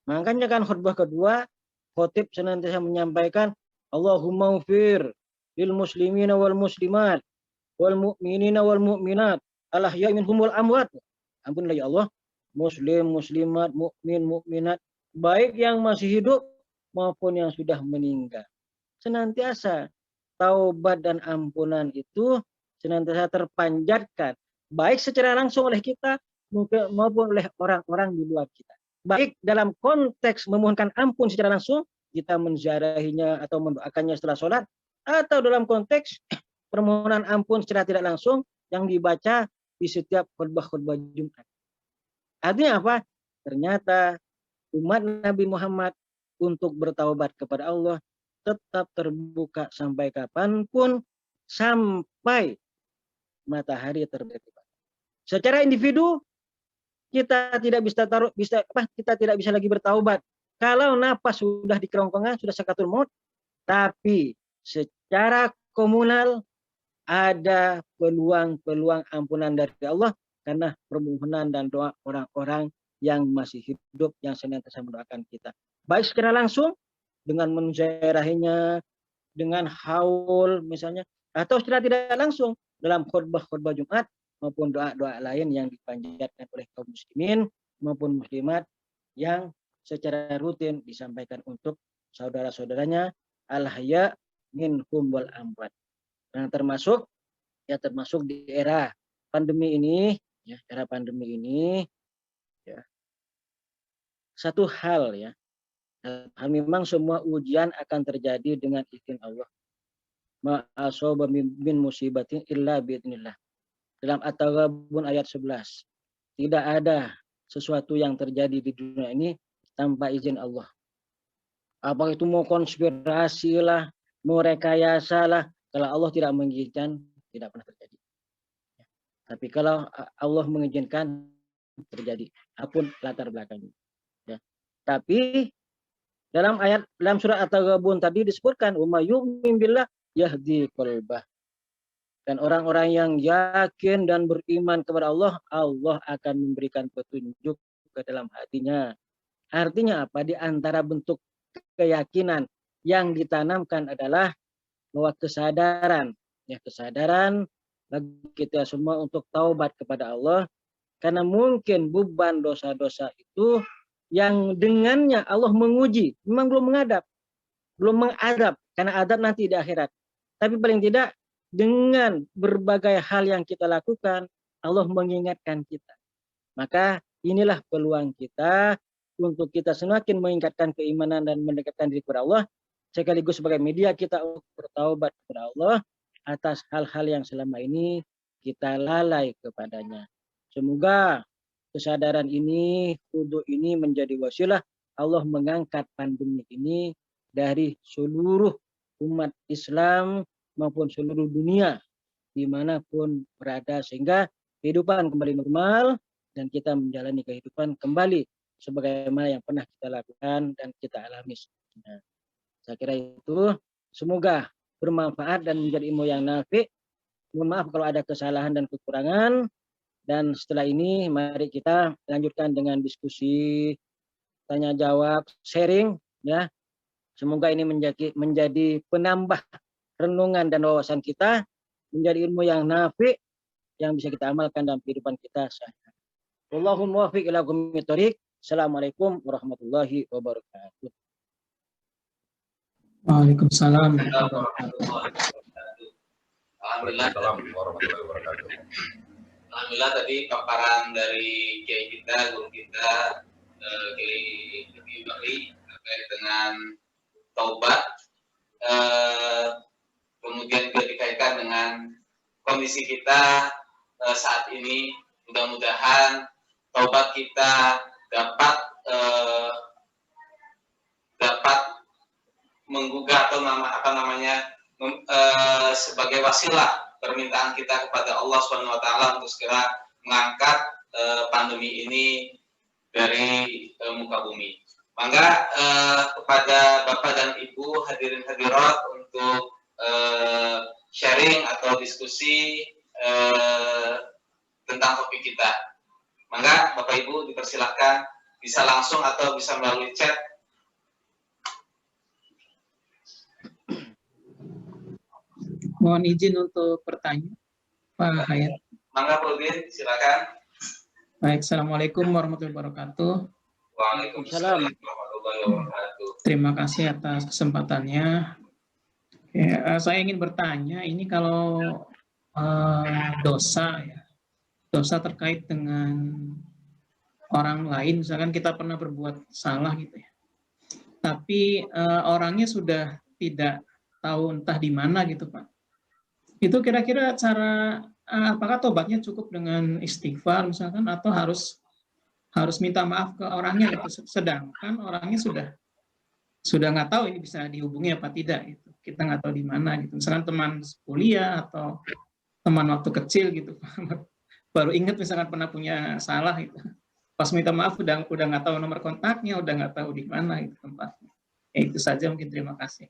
Makanya kan khutbah kedua, khotib senantiasa menyampaikan, Allahumma ufir lil muslimina wal muslimat, wal mu'minina wal mu'minat, al-ahya'i minhum wal amwat. Ampunilah ya Allah, muslim, muslimat, mukmin, mukminat, baik yang masih hidup maupun yang sudah meninggal. Senantiasa taubat dan ampunan itu senantiasa terpanjatkan, baik secara langsung oleh kita maupun oleh orang-orang di luar kita. Baik dalam konteks memohonkan ampun secara langsung, kita menziarahinya atau mendoakannya setelah sholat, atau dalam konteks permohonan ampun secara tidak langsung yang dibaca di setiap khutbah-khutbah Jumat. Artinya apa? Ternyata umat Nabi Muhammad untuk bertaubat kepada Allah tetap terbuka sampai kapanpun, sampai matahari terbit. Secara individu kita tidak kita tidak bisa lagi bertaubat kalau napas sudah di kerongkongan, sudah sakatul maut. Tapi secara komunal ada peluang ampunan dari Allah karena permohonan dan doa orang-orang yang masih hidup yang senantiasa mendoakan kita. Baik secara langsung dengan menziarahinya, dengan haul misalnya, atau secara tidak langsung dalam khutbah-khutbah Jumat maupun doa-doa lain yang dipanjatkan oleh kaum muslimin maupun muslimat yang secara rutin disampaikan untuk saudara-saudaranya al-ahya minhum wal amwat. Nah, termasuk di era pandemi ini, ya, satu hal ya, memang semua ujian akan terjadi dengan izin Allah. Ma asaba min musibatin illa biidznillah. Dalam At-Taghabun ayat 11. Tidak ada sesuatu yang terjadi di dunia ini tanpa izin Allah. Apa itu mau konspirasi lah, mau rekayasa lah, kalau Allah tidak mengizinkan, tidak pernah terjadi. Tapi kalau Allah mengizinkan, terjadi. Apapun latar belakangnya. Ya. Tapi dalam surat At-Taghabun tadi disebutkan, "Wa yu'min billah yahdi qalbah." Dan orang-orang yang yakin dan beriman kepada Allah, Allah akan memberikan petunjuk ke dalam hatinya. Artinya apa? Di antara bentuk keyakinan yang ditanamkan adalah bahwa kesadaran bagi kita semua untuk taubat kepada Allah, karena mungkin beban dosa-dosa itu yang dengannya Allah menguji, memang belum mengadab, karena adab nanti di akhirat. Tapi paling tidak dengan berbagai hal yang kita lakukan, Allah mengingatkan kita. Maka inilah peluang kita untuk kita semakin meningkatkan keimanan dan mendekatkan diri kepada Allah, sekaligus sebagai media kita untuk bertaubat kepada Allah atas hal-hal yang selama ini kita lalai kepadanya. Semoga kesadaran ini, khudu ini menjadi wasilah Allah mengangkat pandemi ini dari seluruh umat Islam maupun seluruh dunia dimanapun berada, sehingga kehidupan kembali normal dan kita menjalani kehidupan kembali sebagaimana yang pernah kita lakukan dan kita alami. Saya kira itu, semoga bermanfaat dan menjadi ilmu yang nafi. Mohon maaf kalau ada kesalahan dan kekurangan. Dan setelah ini mari kita lanjutkan dengan diskusi, tanya jawab, sharing ya. Semoga ini menjadi penambah renungan dan wawasan kita menjadi ilmu yang nafi yang bisa kita amalkan dalam kehidupan kita sehari-hari. Wallahumma muwaffiq ila aqwamit thoriq. Assalamualaikum warahmatullahi wabarakatuh. Waalaikumsalam. Alhamdulillah. Warahmatullahi wabarakatuh. Alhamdulillah tadi paparan dari kiai kita, guru kita, Kiai Bakri terkait dengan taubat, kemudian juga dikaitkan dengan kondisi kita saat ini. Mudah-mudahan taubat kita dapat menggugah atau sebagai wasilah permintaan kita kepada Allah Subhanahu wa taala untuk segera mengangkat pandemi ini dari muka bumi. Maka kepada Bapak dan Ibu hadirin hadirat untuk sharing atau diskusi tentang topik kita. Maka Bapak Ibu dipersilahkan bisa langsung atau bisa melalui chat. Mohon izin untuk bertanya, Pak Hayat. Mangga Pak Udin, silakan. Baik, Assalamualaikum warahmatullahi wabarakatuh. Waalaikumsalam warahmatullahi wabarakatuh. Terima kasih atas kesempatannya. Ya, saya ingin bertanya, ini kalau dosa terkait dengan orang lain, misalkan kita pernah berbuat salah gitu ya, tapi orangnya sudah tidak tahu entah di mana gitu Pak. Itu kira-kira cara apakah tobatnya cukup dengan istighfar misalkan atau harus minta maaf ke orangnya gitu. Sedangkan orangnya sudah nggak tahu ini bisa dihubungi apa tidak gitu. Kita nggak tahu di mana gitu. Misalkan teman kuliah atau teman waktu kecil gitu. Baru ingat misalkan pernah punya salah gitu. Pas minta maaf udah nggak tahu nomor kontaknya, udah nggak tahu di mana itu tempatnya. Ya, itu saja mungkin, terima kasih.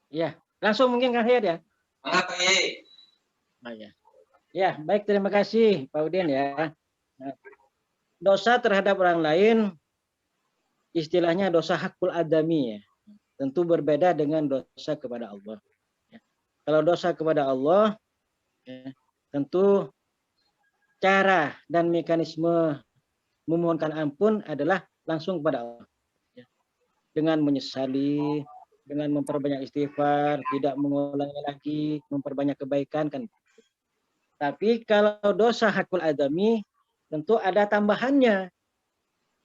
Ya, langsung mungkin Kang Hayat ya. Mangga Pak Yai. Oh, ya. Ya, baik, terima kasih Pak Udin ya. Nah, dosa terhadap orang lain istilahnya dosa hakul adami ya. Tentu berbeda dengan dosa kepada Allah. Ya. Kalau dosa kepada Allah ya, tentu cara dan mekanisme memohonkan ampun adalah langsung kepada Allah. Ya. Dengan menyesali, dengan memperbanyak istighfar, tidak mengulangi lagi, memperbanyak kebaikan kan. Tapi kalau dosa hakul adami tentu ada tambahannya.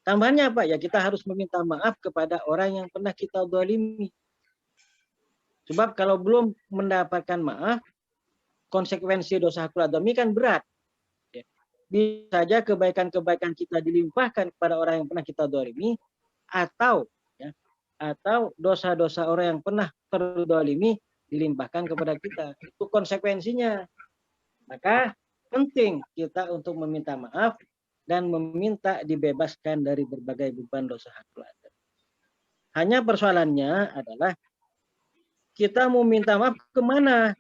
Tambahannya apa? Ya kita harus meminta maaf kepada orang yang pernah kita zalimi. Sebab kalau belum mendapatkan maaf, konsekuensi dosa hakul adami kan berat. Ya. Bisa saja kebaikan-kebaikan kita dilimpahkan kepada orang yang pernah kita zalimi, atau dosa-dosa orang yang pernah terzalimi dilimpahkan kepada kita. Itu konsekuensinya. Maka penting kita untuk meminta maaf dan meminta dibebaskan dari berbagai beban dosa hakul adami. Hanya persoalannya adalah kita mau minta maaf kemana?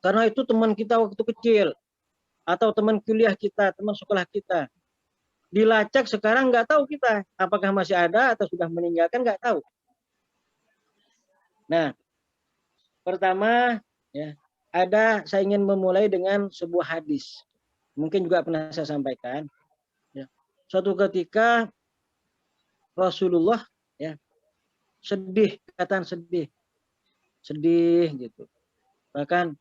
Karena itu teman kita waktu kecil, atau teman kuliah kita, teman sekolah kita. Dilacak sekarang nggak tahu kita apakah masih ada atau sudah meninggalkan, nggak tahu. Nah, pertama ya saya ingin memulai dengan sebuah hadis. Mungkin juga pernah saya sampaikan. Ya. Suatu ketika Rasulullah ya sedih, kataan sedih gitu. Bahkan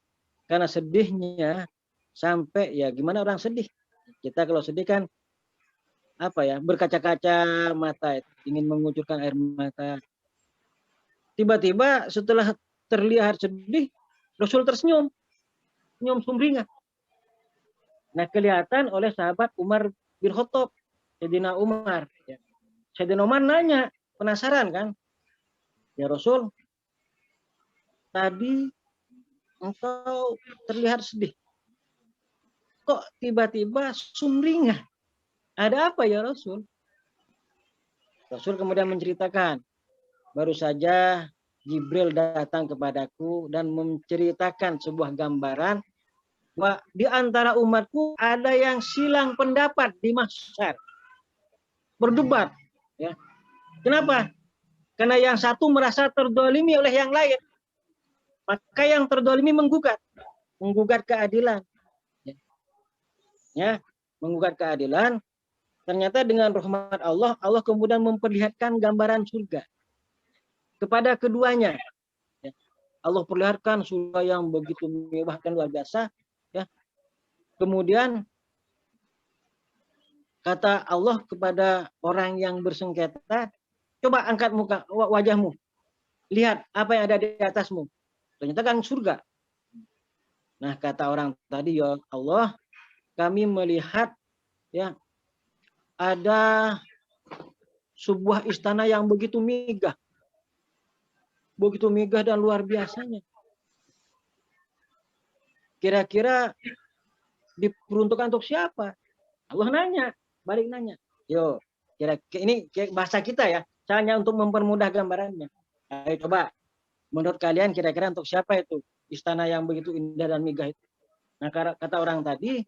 karena sedihnya sampai ya gimana orang sedih? Kita kalau sedih kan apa ya, berkaca-kaca mata, ingin mengucurkan air mata. Tiba-tiba setelah terlihat sedih, Rasul tersenyum, senyum sumringah. Nah, kelihatan oleh sahabat Umar bin Khattab, Sayyidina Umar. Ya. Sayyidina Umar nanya, penasaran kan? Ya Rasul, tadi engkau terlihat sedih. Kok tiba-tiba sumringah? Ada apa ya Rasul? Rasul kemudian menceritakan, baru saja Jibril datang kepadaku dan menceritakan sebuah gambaran bahwa di antara umatku ada yang silang pendapat di mahsyar. Berdebat. Ya. Kenapa? Karena yang satu merasa terdolimi oleh yang lain. Maka yang terdolimi menggugat keadilan. Ya, menggugat keadilan. Ternyata dengan rahmat Allah, Allah kemudian memperlihatkan gambaran surga kepada keduanya. Ya. Allah perlihatkan surga yang begitu mewah dan luar biasa. Ya. Kemudian kata Allah kepada orang yang bersengketa, coba angkat muka wajahmu, lihat apa yang ada di atasmu. Ternyata kan surga. Nah, kata orang tadi, ya Allah, kami melihat ya ada sebuah istana yang begitu megah dan luar biasanya. Kira-kira diperuntukkan untuk siapa? Allah nanya, balik nanya. Yo, kira-kira ini bahasa kita ya, caranya untuk mempermudah gambarannya. Ayo coba, menurut kalian kira-kira untuk siapa itu istana yang begitu indah dan megah itu? Nah, kata orang tadi,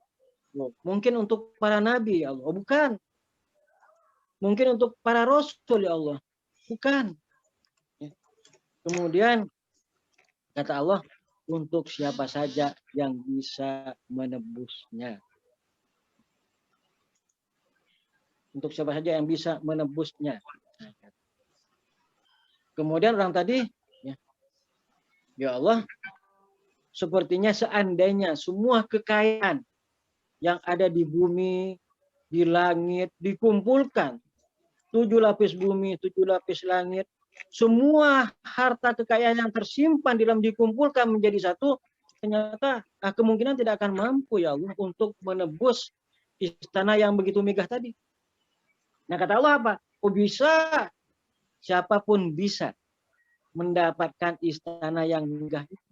mungkin untuk para nabi ya Allah. Oh, bukan. Mungkin untuk para rasul ya Allah. Bukan. Kemudian kata Allah, untuk siapa saja yang bisa menebusnya. Untuk siapa saja yang bisa menebusnya. Kemudian orang tadi, ya Allah, sepertinya seandainya semua kekayaan yang ada di bumi, di langit, dikumpulkan. 7 lapis bumi, 7 lapis langit. Semua harta kekayaan yang tersimpan dalam dikumpulkan menjadi satu, ternyata kemungkinan tidak akan mampu ya Allah untuk menebus istana yang begitu megah tadi. Nah, kata Allah apa? Oh, bisa. Siapapun bisa mendapatkan istana yang megah itu.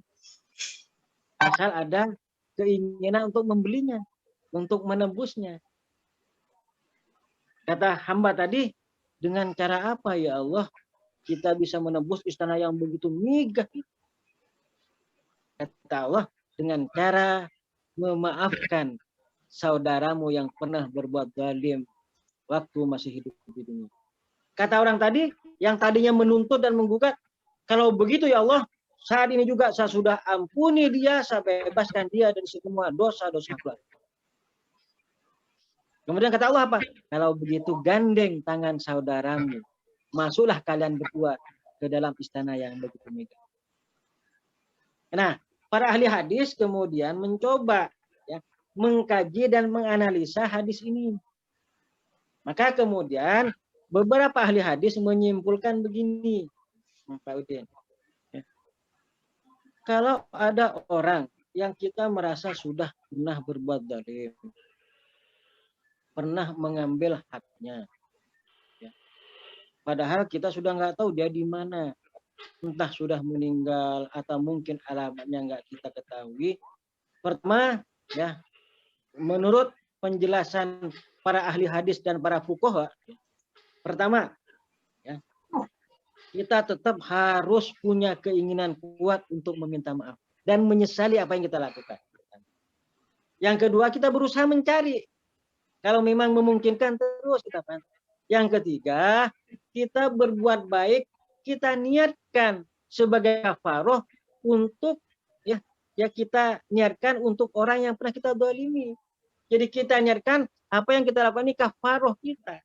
Asal ada keinginan untuk membelinya, untuk menebusnya. Kata hamba tadi, dengan cara apa ya Allah kita bisa menebus istana yang begitu megah? Kata Allah, dengan cara memaafkan saudaramu yang pernah berbuat zalim waktu masih hidup di dunia. Kata orang tadi, yang tadinya menuntut dan menggugat, kalau begitu ya Allah, saat ini juga saya sudah ampuni dia, saya bebaskan dia dari semua dosa-dosa keluarga. Kemudian kata Allah apa? Kalau begitu gandeng tangan saudaramu, masuklah kalian berdua ke dalam istana yang begitu megah. Nah, para ahli hadis kemudian mencoba ya, mengkaji dan menganalisa hadis ini. Maka kemudian beberapa ahli hadis menyimpulkan begini, Pak Udin. Ya. Kalau ada orang yang kita merasa sudah pernah berbuat zalim, pernah mengambil haknya, ya. Padahal kita sudah nggak tahu dia di mana, entah sudah meninggal atau mungkin alamatnya nggak kita ketahui. Pertama, ya, menurut penjelasan para ahli hadis dan para fuqaha, pertama, ya, kita tetap harus punya keinginan kuat untuk meminta maaf dan menyesali apa yang kita lakukan. Yang kedua, kita berusaha mencari. Kalau memang memungkinkan terus kita bantu. Yang ketiga, kita berbuat baik, kita niatkan sebagai kafaroh untuk ya kita niatkan untuk orang yang pernah kita zalimi. Jadi kita niatkan apa yang kita lakukan ini kafaroh kita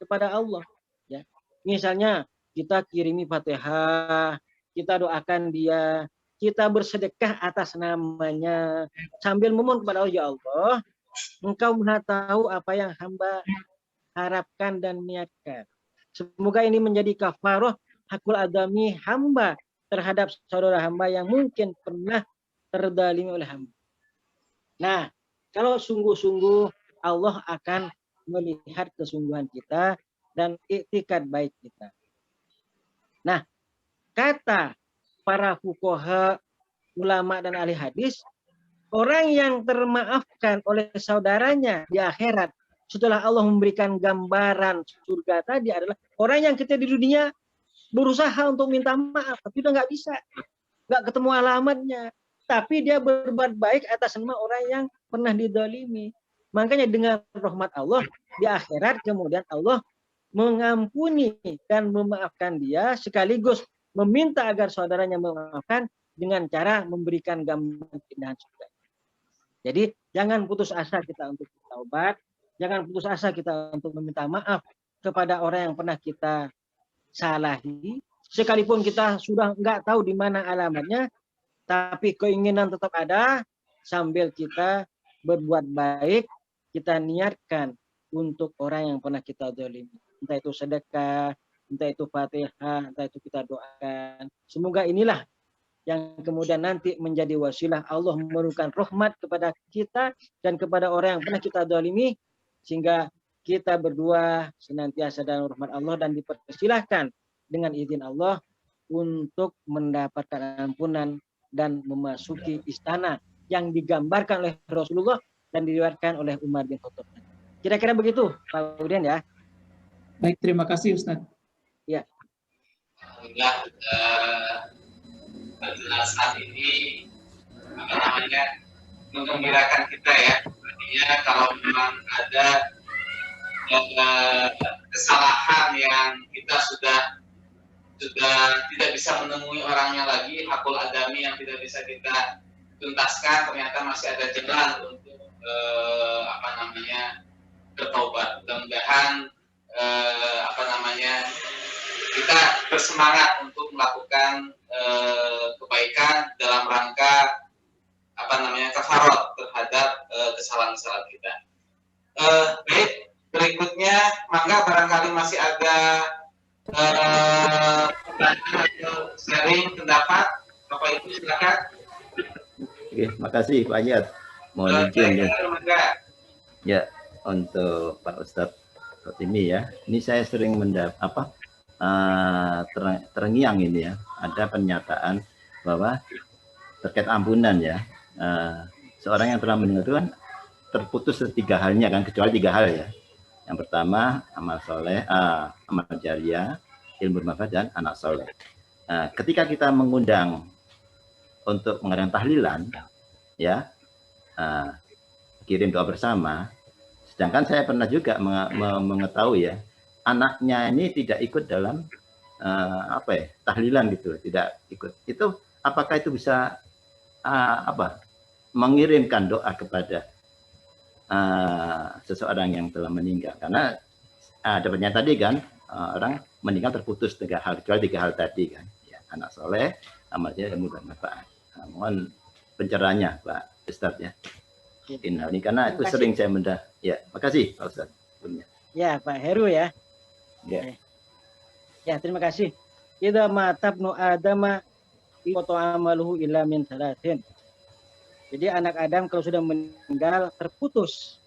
kepada Allah. Ya, misalnya kita kirimi Fatihah, kita doakan dia, kita bersedekah atas namanya sambil memohon kepada Allah, ya Allah, Engkau Maha tahu apa yang hamba harapkan dan niatkan. Semoga ini menjadi kafaroh hakul adami hamba terhadap saudara hamba yang mungkin pernah terdalimi oleh hamba. Nah, kalau sungguh-sungguh Allah akan melihat kesungguhan kita dan iktikad baik kita. Nah, kata para fuqaha, ulama dan ahli hadis, orang yang termaafkan oleh saudaranya di akhirat setelah Allah memberikan gambaran surga tadi adalah orang yang kita di dunia berusaha untuk minta maaf, tapi udah nggak bisa, nggak ketemu alamatnya. Tapi dia berbuat baik atas nama orang yang pernah didolimi. Makanya dengan rahmat Allah di akhirat kemudian Allah mengampuni dan memaafkan dia, sekaligus meminta agar saudaranya memaafkan dengan cara memberikan gambaran keindahan surga. Jadi jangan putus asa kita untuk bertaubat, jangan putus asa kita untuk meminta maaf kepada orang yang pernah kita salahi, sekalipun kita sudah nggak tahu di mana alamatnya, tapi keinginan tetap ada. Sambil kita berbuat baik, kita niatkan untuk orang yang pernah kita zalimi. Entah itu sedekah, entah itu Fatihah, entah itu kita doakan. Semoga inilah yang kemudian nanti menjadi wasilah Allah menurunkan rahmat kepada kita dan kepada orang yang pernah kita zalimi, sehingga kita berdua senantiasa dalam rahmat Allah dan dipersilahkan dengan izin Allah untuk mendapatkan ampunan dan memasuki istana yang digambarkan oleh Rasulullah dan diriwayatkan oleh Umar bin Khattab. Kira-kira begitu, Pak Udian ya. Baik, terima kasih Ustaz. Ya. Alhamdulillah, penjelasan ini menggembirakan kita ya. Artinya kalau memang ada kesalahan yang kita sudah tidak bisa menemui orangnya lagi, hakul adami yang tidak bisa kita tuntaskan, ternyata masih ada jalan untuk bertaubat. Mudah-mudahan kita bersemangat untuk melakukan kebaikan dalam rangka kafarat terhadap kesalahan-kesalahan kita. Baik, berikutnya mangga barangkali masih ada sharing pendapat, Bapak Ibu silakan. Oke, makasih Pak Ayat. Mohon izin ya untuk Pak Ustadz Rotimi ya. Ini saya sering terngiang ini ya. Ada pernyataan bahwa terkait ampunan ya. Seorang yang telah meninggal itu kan terputus 3 halnya kan, kecuali 3 hal ya. Yang pertama amal soleh, amal jariah, ilmu bermanfaat dan anak soleh. Ketika kita mengundang untuk mengadakan tahlilan, ya, kirim doa bersama. Sedangkan saya pernah juga mengetahui ya, anaknya ini tidak ikut dalam tahlilan gitu, tidak ikut. Itu apakah itu bisa mengirimkan doa kepada seseorang yang telah meninggal? Karena ada pernyataan tadi kan, orang meninggal terputus 3 hal, kecuali 3 hal tadi kan, ya, anak soleh, amalnya ilmu bermanfaat. Mohon pencerahannya Pak Ustadz ya. Ini karena itu sering saya mendah. Ya, makasih Pak Ustadz. Ya, Pak Heru ya. Ya. Ya, terima kasih. Idza matabnu adama qata amaluhu illa min salatin. Jadi anak Adam kalau sudah meninggal terputus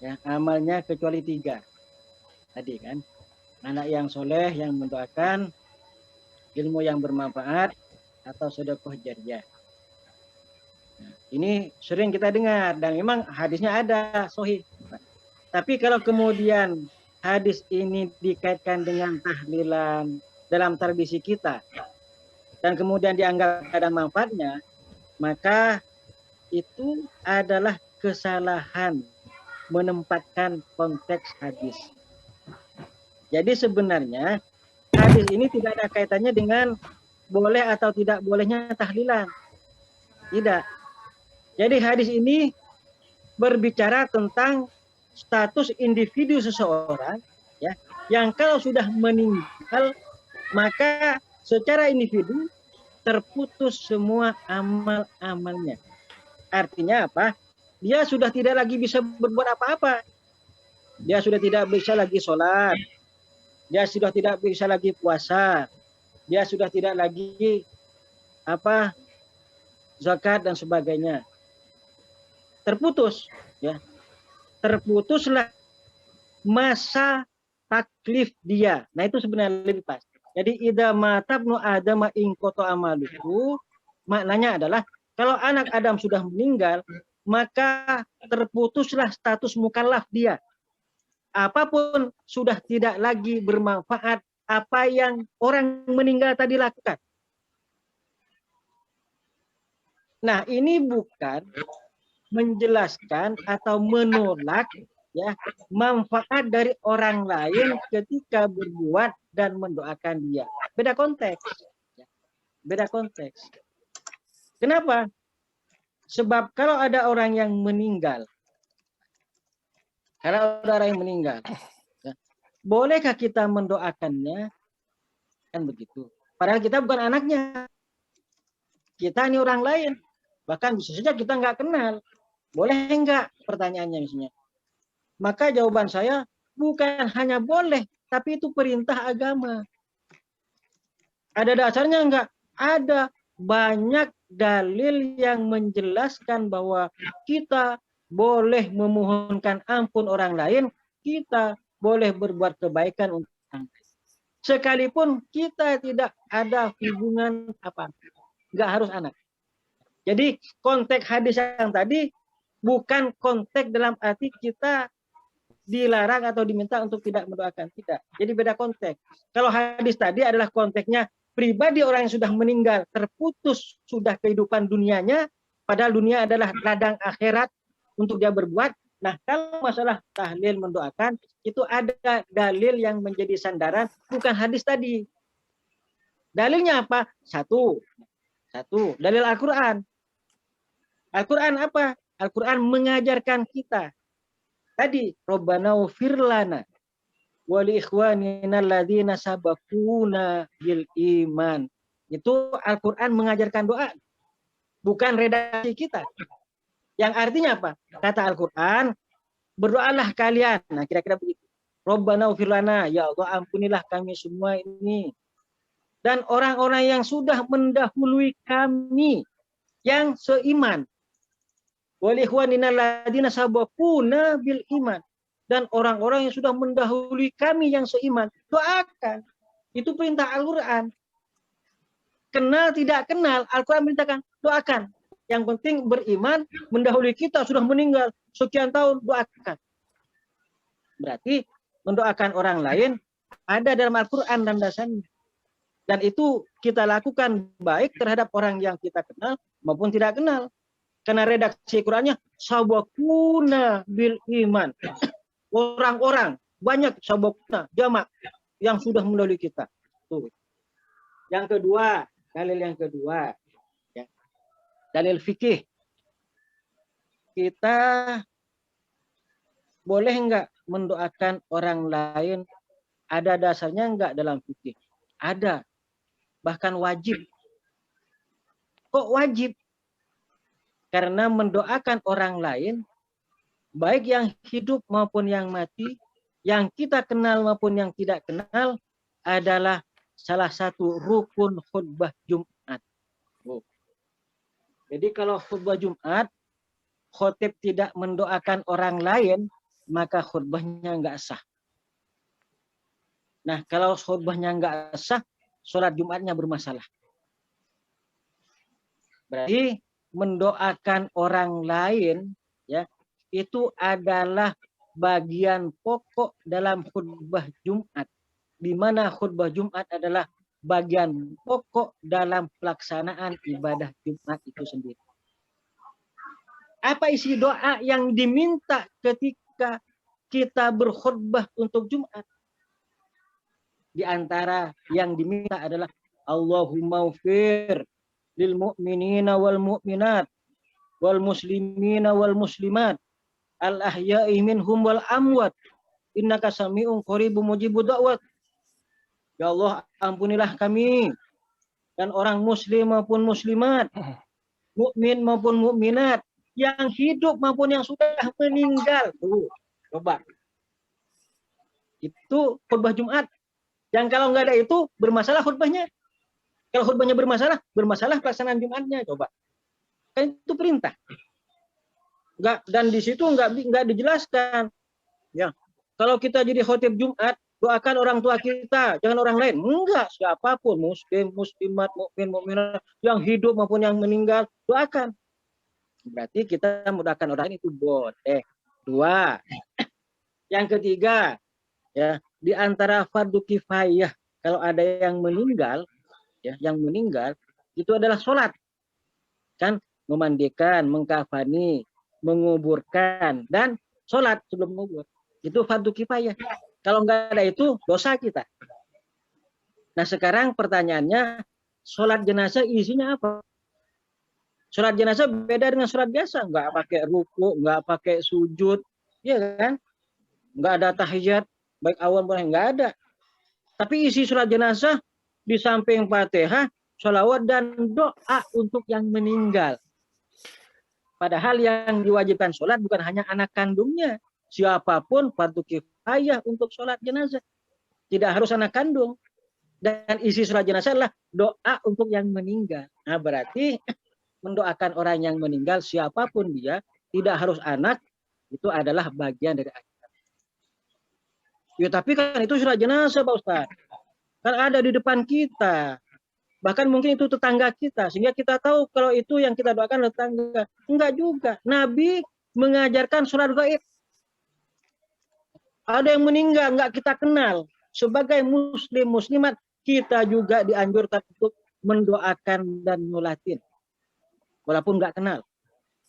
ya amalnya kecuali 3. Tadi kan. Anak yang soleh yang mendoakan, ilmu yang bermanfaat, atau sedekah jariyah. Nah, ini sering kita dengar dan memang hadisnya ada sahih. Tapi kalau kemudian hadis ini dikaitkan dengan tahlilan dalam tradisi kita dan kemudian dianggap ada manfaatnya, maka itu adalah kesalahan menempatkan konteks hadis. Jadi sebenarnya hadis ini tidak ada kaitannya dengan boleh atau tidak bolehnya tahlilan. Tidak. Jadi hadis ini berbicara tentang status individu seseorang ya, yang kalau sudah meninggal maka secara individu terputus semua amal-amalnya. Artinya apa? Dia sudah tidak lagi bisa berbuat apa-apa. Dia sudah tidak bisa lagi sholat. Dia sudah tidak bisa lagi puasa. Dia sudah tidak lagi zakat dan sebagainya. Terputus ya. Terputuslah masa taklif dia. Nah, itu sebenarnya lebih pas. Jadi idza matabnu adama in qata amaluhu, maknanya adalah kalau anak Adam sudah meninggal, maka terputuslah status mukallaf dia. Apapun sudah tidak lagi bermanfaat apa yang orang meninggal tadi lakukan. Nah, ini bukan menjelaskan atau menolak ya manfaat dari orang lain ketika berbuat dan mendoakan dia. Beda konteks. Beda konteks. Kenapa? Sebab kalau ada orang yang meninggal, ya, bolehkah kita mendoakannya? Kan begitu. Padahal kita bukan anaknya. Kita ini orang lain. Bahkan bisa saja kita nggak kenal. Boleh enggak? Pertanyaannya misalnya. Maka jawaban saya bukan hanya boleh, tapi itu perintah agama. Ada dasarnya enggak? Ada banyak dalil yang menjelaskan bahwa kita boleh memohonkan ampun orang lain, kita boleh berbuat kebaikan untuk orang lain. Sekalipun kita tidak ada hubungan apa, enggak harus anak. Jadi konteks hadis yang tadi bukan konteks dalam arti kita dilarang atau diminta untuk tidak mendoakan, tidak. Jadi beda konteks. Kalau hadis tadi adalah konteksnya pribadi orang yang sudah meninggal, terputus sudah kehidupan dunianya, padahal dunia adalah ladang akhirat untuk dia berbuat. Nah, kalau masalah tahlil mendoakan, itu ada dalil yang menjadi sandaran, bukan hadis tadi. Dalilnya apa? Satu, dalil Al-Quran. Al-Quran apa? Al-Quran mengajarkan kita. Tadi, Rabbana ufir lana wa li ikhwanina alladzina sabaquna bil iman. Itu Al-Quran mengajarkan doa. Bukan redaksi kita. Yang artinya apa? Kata Al-Quran, berdoalah kalian. Nah, kira-kira begitu. Rabbana ufir lana, ya Allah ampunilah kami semua ini. Dan orang-orang yang sudah mendahului kami, yang seiman. Walikhwanina ladina sabaquna bil iman, dan orang-orang yang sudah mendahului kami yang seiman, doakan. Itu perintah Al-Quran. Kenal tidak kenal, Al-Quran perintahkan doakan. Yang penting beriman, mendahului kita sudah meninggal sekian tahun, doakan. Berarti mendoakan orang lain ada dalam Al-Quran dan dasarnya. Dan itu kita lakukan baik terhadap orang yang kita kenal maupun tidak kenal. Karena redaksi Qurannya sabaquna bil iman. Orang-orang banyak sabaquna jamak yang sudah mendahului kita. Tuh. Yang kedua, dalil yang kedua, ya. Dalil fikih. Kita boleh enggak mendoakan orang lain? Ada dasarnya enggak dalam fikih? Ada. Bahkan wajib. Kok wajib? Karena mendoakan orang lain, baik yang hidup maupun yang mati, yang kita kenal maupun yang tidak kenal, adalah salah satu rukun khutbah Jumat. Jadi kalau khutbah Jumat, khotib tidak mendoakan orang lain, maka khutbahnya nggak sah. Nah, kalau khutbahnya nggak sah, sholat Jumatnya bermasalah. Berarti mendoakan orang lain, ya, itu adalah bagian pokok dalam khutbah Jumat, di mana khutbah Jumat adalah bagian pokok dalam pelaksanaan ibadah Jumat itu sendiri. Apa isi doa yang diminta ketika kita berkhutbah untuk Jumat? Di antara yang diminta adalah Allahumma ufir lil mu'minina wal mu'minat wal muslimina wal muslimat al ahya'i minhum wal amwat innaka sami'un qaribun mujibud da'wat. Ya Allah, ampunilah kami dan orang muslim maupun muslimat, mukmin maupun mukminat, yang hidup maupun yang sudah meninggal. Tuh, coba. Itu khutbah Jumat. Yang kalau nggak ada itu bermasalah khutbahnya. Kalau khutbahnya bermasalah pelaksanaan Jumatnya. Coba. Kan itu perintah. Nggak, dan di situ nggak dijelaskan. Ya, kalau kita jadi khotib Jumat, doakan orang tua kita, jangan orang lain. Enggak, siapapun, muslim, muslimat, mukmin, mukminat, yang hidup maupun yang meninggal, doakan. Berarti kita mendoakan orang itu boleh. Dua. Yang ketiga, ya, di antara fardu kifayah, kalau ada yang meninggal, ya, yang meninggal itu adalah sholat, kan, memandikan, mengkafani, menguburkan, dan sholat sebelum kubur. Itu fardu kifayah. Kalau nggak ada itu, dosa kita. Nah sekarang pertanyaannya, sholat jenazah isinya apa? Sholat jenazah beda dengan sholat biasa. Nggak pakai ruku, nggak pakai sujud. Iya kan? Nggak ada tahiyat, baik awal boleh, nggak ada. Tapi isi sholat jenazah, di samping Fatihah, sholawat dan doa untuk yang meninggal. Padahal yang diwajibkan sholat bukan hanya anak kandungnya. Siapapun fardu kifayah untuk sholat jenazah. Tidak harus anak kandung. Dan isi sholat jenazah adalah doa untuk yang meninggal. Nah berarti mendoakan orang yang meninggal siapapun dia, tidak harus anak, itu adalah bagian dari agama. Ya tapi kan itu sholat jenazah Pak Ustaz. Kan ada di depan kita. Bahkan mungkin itu tetangga kita, sehingga kita tahu kalau itu yang kita doakan tetangga. Enggak juga. Nabi mengajarkan sholat gaib. Ada yang meninggal, enggak kita kenal. Sebagai muslim, muslimat, kita juga dianjurkan untuk mendoakan dan nyolatin. Walaupun enggak kenal.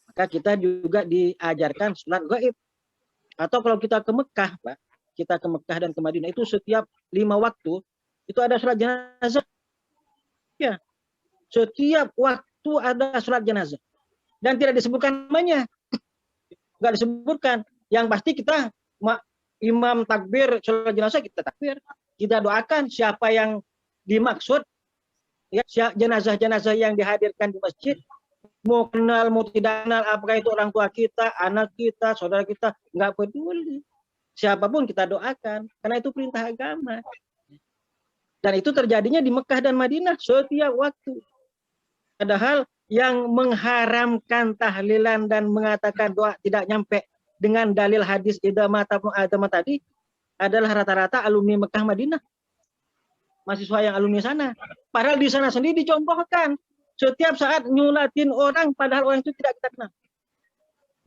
Maka kita juga diajarkan sholat gaib. Atau kalau kita ke Mekah, Pak, kita ke Mekah dan ke Madinah, itu setiap 5 waktu, itu ada sholat jenazah. Ya, setiap waktu ada sholat jenazah dan tidak disebutkan namanya, nggak disebutkan. Yang pasti kita imam takbir sholat jenazah, kita takbir, kita doakan siapa yang dimaksud, ya jenazah-jenazah yang dihadirkan di masjid, mau kenal mau tidak kenal, apakah itu orang tua kita, anak kita, saudara kita, nggak peduli, siapapun kita doakan karena itu perintah agama. Dan itu terjadinya di Mekah dan Madinah setiap waktu. Padahal yang mengharamkan tahlilan dan mengatakan doa tidak nyampe dengan dalil hadis idza mata ibnu Adam tadi adalah rata-rata alumni Mekah Madinah. Mahasiswa yang alumni sana. Padahal di sana sendiri dicontohkan. Setiap saat nyulatin orang padahal orang itu tidak kita kenal.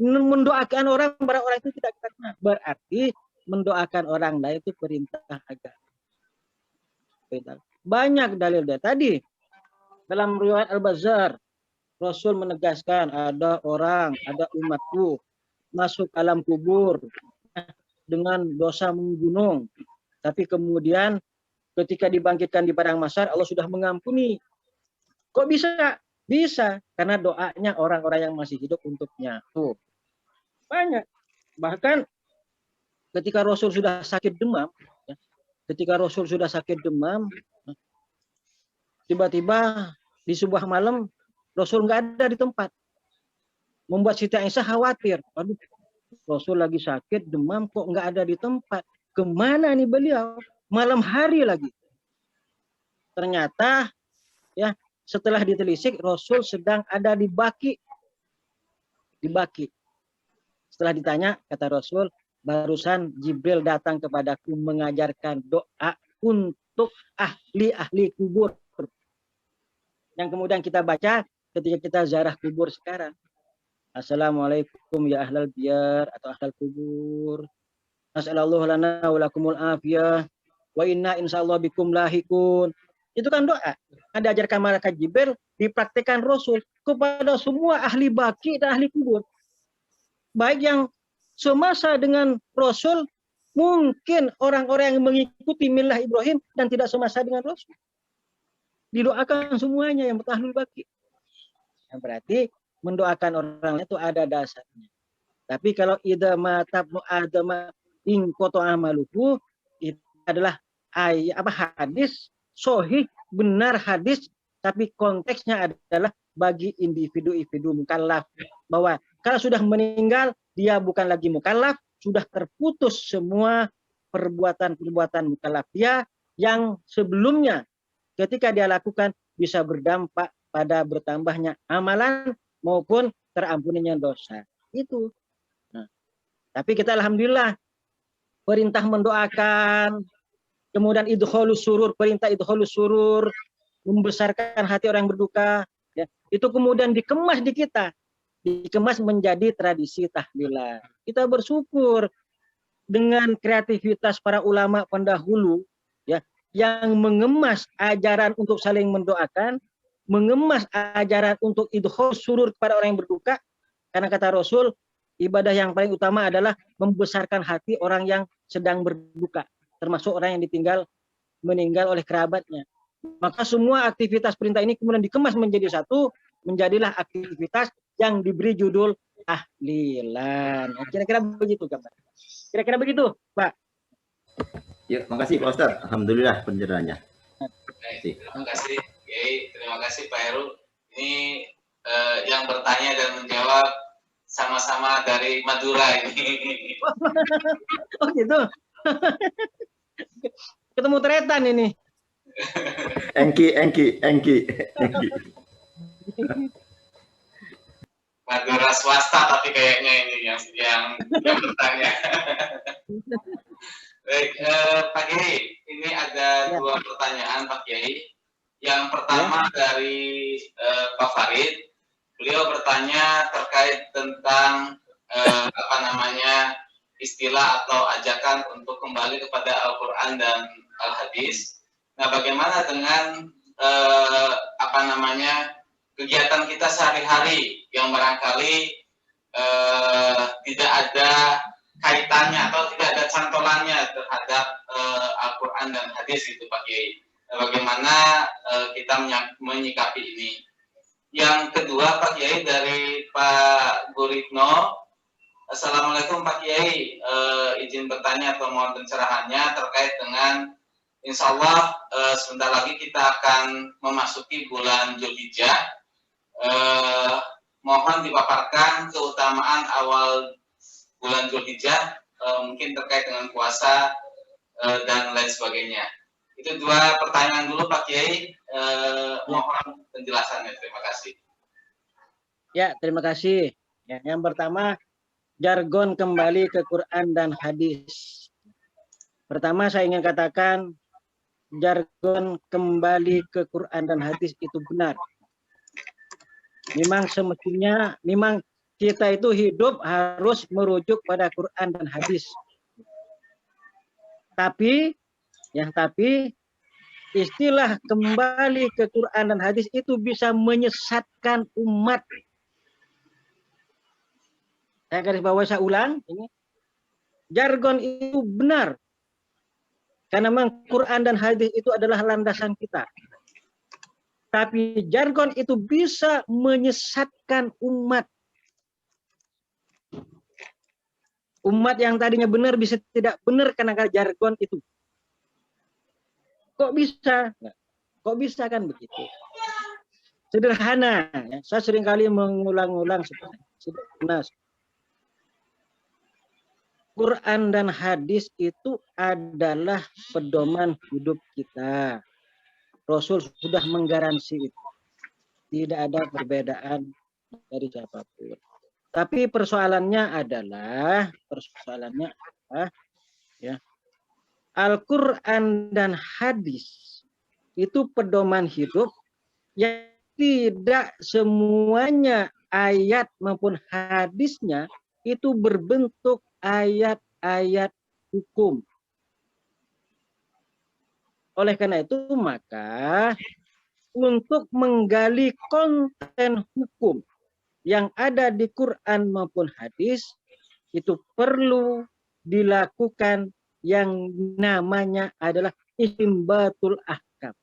Mendoakan orang padahal orang itu tidak kita kenal. Berarti mendoakan orang lain itu perintah agama. Banyak dalil dari tadi. Dalam riwayat Al-Bazzar, Rasul menegaskan ada orang, ada umatku masuk alam kubur dengan dosa menggunung. Tapi kemudian ketika dibangkitkan di padang mahsyar, Allah sudah mengampuni. Kok bisa? Bisa. Karena doanya orang-orang yang masih hidup untuknya. Tuh. Banyak. Bahkan ketika Rasul sudah sakit demam, tiba-tiba di sebuah malam Rasul nggak ada di tempat. Membuat Siti Aisyah khawatir. Aduh, Rasul lagi sakit, demam, kok nggak ada di tempat. Kemana nih beliau? Malam hari lagi. Ternyata, ya setelah ditelisik, Rasul sedang ada di Baki. Di Baki. Setelah ditanya, kata Rasul, barusan Jibril datang kepadaku mengajarkan doa untuk ahli-ahli kubur. Yang kemudian kita baca ketika kita ziarah kubur sekarang. Assalamualaikum ya ahlal diyar atau ahlal kubur. As'alallahu lana wa lakumul afiyah. Wa inna insyaallah bikum lahikun. Itu kan doa. Ada ajarkan malaikat Jibril, dipraktikkan Rasul kepada semua ahli baki dan ahli kubur. Baik yang semasa dengan Rasul, mungkin orang-orang yang mengikuti millah Ibrahim dan tidak semasa dengan Rasul. Didoakan semuanya yang bertahlul baki. Yang berarti mendoakan orang lain itu ada dasarnya. Tapi kalau idza mata ibnu Adam in qata amaluhu, itu adalah hadis sahih, benar hadis, tapi konteksnya adalah bagi individu-individu mukallaf, bahwa kalau sudah meninggal dia bukan lagi mukallaf, sudah terputus semua perbuatan-perbuatan mukallaf dia yang sebelumnya ketika dia lakukan bisa berdampak pada bertambahnya amalan maupun terampuninya dosa. Itu. Nah, tapi kita alhamdulillah perintah mendoakan, kemudian idkhalus surur, perintah idkhalus surur, membesarkan hati orang yang berduka, ya, itu kemudian dikemas di kita. Dikemas menjadi tradisi tahlilan. Kita bersyukur dengan kreativitas para ulama pendahulu, ya, yang mengemas ajaran untuk saling mendoakan, mengemas ajaran untuk idkhal surur kepada orang yang berduka, karena kata Rasul, ibadah yang paling utama adalah membesarkan hati orang yang sedang berduka, termasuk orang yang meninggal oleh kerabatnya. Maka semua aktivitas perintah ini kemudian dikemas menjadi satu, menjadilah aktivitas yang diberi judul tahlilan. Kira-kira begitu, gambar. Kira-kira begitu, Pak. Ya, makasih Pak Ustadz. Alhamdulillah pencerahannya. Terima kasih, Kiai. Terima kasih Pak Heru. Ini yang bertanya dan menjawab sama-sama dari Madura ini. Oh gitu. Ketemu Tretan ini. Engki. Madura swasta tapi kayaknya ini yang bertanya. Baik, Pak Kiai, ini ada dua pertanyaan Pak Kiai. Yang pertama dari Pak Farid, beliau bertanya terkait tentang istilah atau ajakan untuk kembali kepada Al-Quran dan Al-Hadis. Nah, bagaimana dengan kegiatan kita sehari-hari yang barangkali tidak ada kaitannya atau tidak ada cantolannya terhadap Al-Quran dan Hadis itu Pak Kiai. Bagaimana kita menyikapi ini? Yang kedua Pak Kiai dari Pak Guritno. Assalamualaikum Pak Kiai, izin bertanya atau mohon pencerahannya terkait dengan insya Allah sebentar lagi kita akan memasuki bulan Dzulhijjah. Mohon dipaparkan keutamaan awal bulan Dzulhijjah, mungkin terkait dengan puasa dan lain sebagainya. Itu dua pertanyaan dulu Pak Kiai, mohon penjelasannya. Terima kasih. Ya, terima kasih. Ya, yang pertama, jargon kembali ke Quran dan hadis. Pertama saya ingin katakan jargon kembali ke Quran dan hadis itu benar. Memang semestinya, memang kita itu hidup harus merujuk pada Quran dan hadis. Tapi istilah kembali ke Quran dan hadis itu bisa menyesatkan umat. Saya garis bawah, saya ulang, ini jargon itu benar. Karena memang Quran dan hadis itu adalah landasan kita. Tapi jargon itu bisa menyesatkan umat. Umat yang tadinya benar bisa tidak benar karena jargon itu. Kok bisa? Kok bisa kan begitu? Sederhana. Ya. Saya seringkali mengulang-ulang sederhana. Quran dan hadis itu adalah pedoman hidup kita. Rasul sudah menggaransi itu. Tidak ada perbedaan dari siapapun. Tapi persoalannya adalah ya, Al-Quran dan hadis itu pedoman hidup yang tidak semuanya ayat maupun hadisnya itu berbentuk ayat-ayat hukum. Oleh karena itu maka untuk menggali konten hukum yang ada di Quran maupun hadis itu perlu dilakukan yang namanya adalah istimbatul ahkam,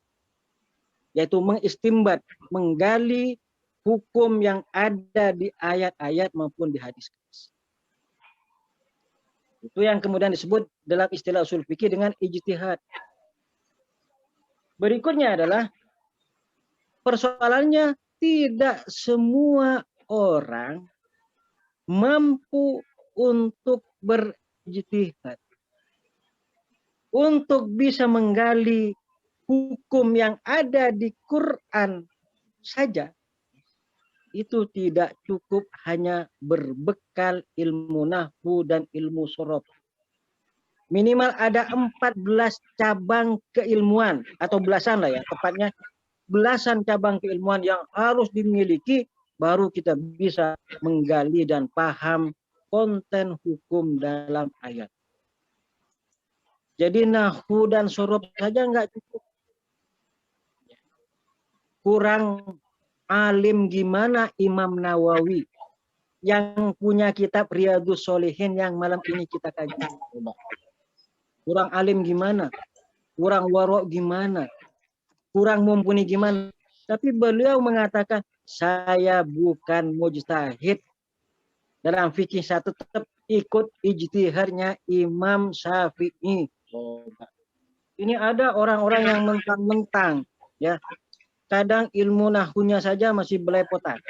yaitu mengistimbat, menggali hukum yang ada di ayat-ayat maupun di hadis. Itu yang kemudian disebut dalam istilah usul fikih dengan ijtihad. Berikutnya adalah persoalannya tidak semua orang mampu untuk berijtihad. Untuk bisa menggali hukum yang ada di Quran saja, itu tidak cukup hanya berbekal ilmu nahwu dan ilmu sorof. Minimal ada 14 cabang keilmuan, atau belasan lah ya, tepatnya belasan cabang keilmuan yang harus dimiliki, baru kita bisa menggali dan paham konten hukum dalam ayat. Jadi nahwu dan sorof saja nggak cukup. Kurang alim gimana Imam Nawawi yang punya kitab Riyadhus Shalihin yang malam ini kita kaji. Kurang alim gimana? Kurang warok gimana? Kurang mumpuni gimana? Tapi beliau mengatakan, saya bukan mujtahid. Dalam fikih saya tetap ikut ijtihadnya Imam Syafi'i. Ini ada orang-orang yang mentang-mentang, ya. Kadang ilmu nahunya saja masih belepotan.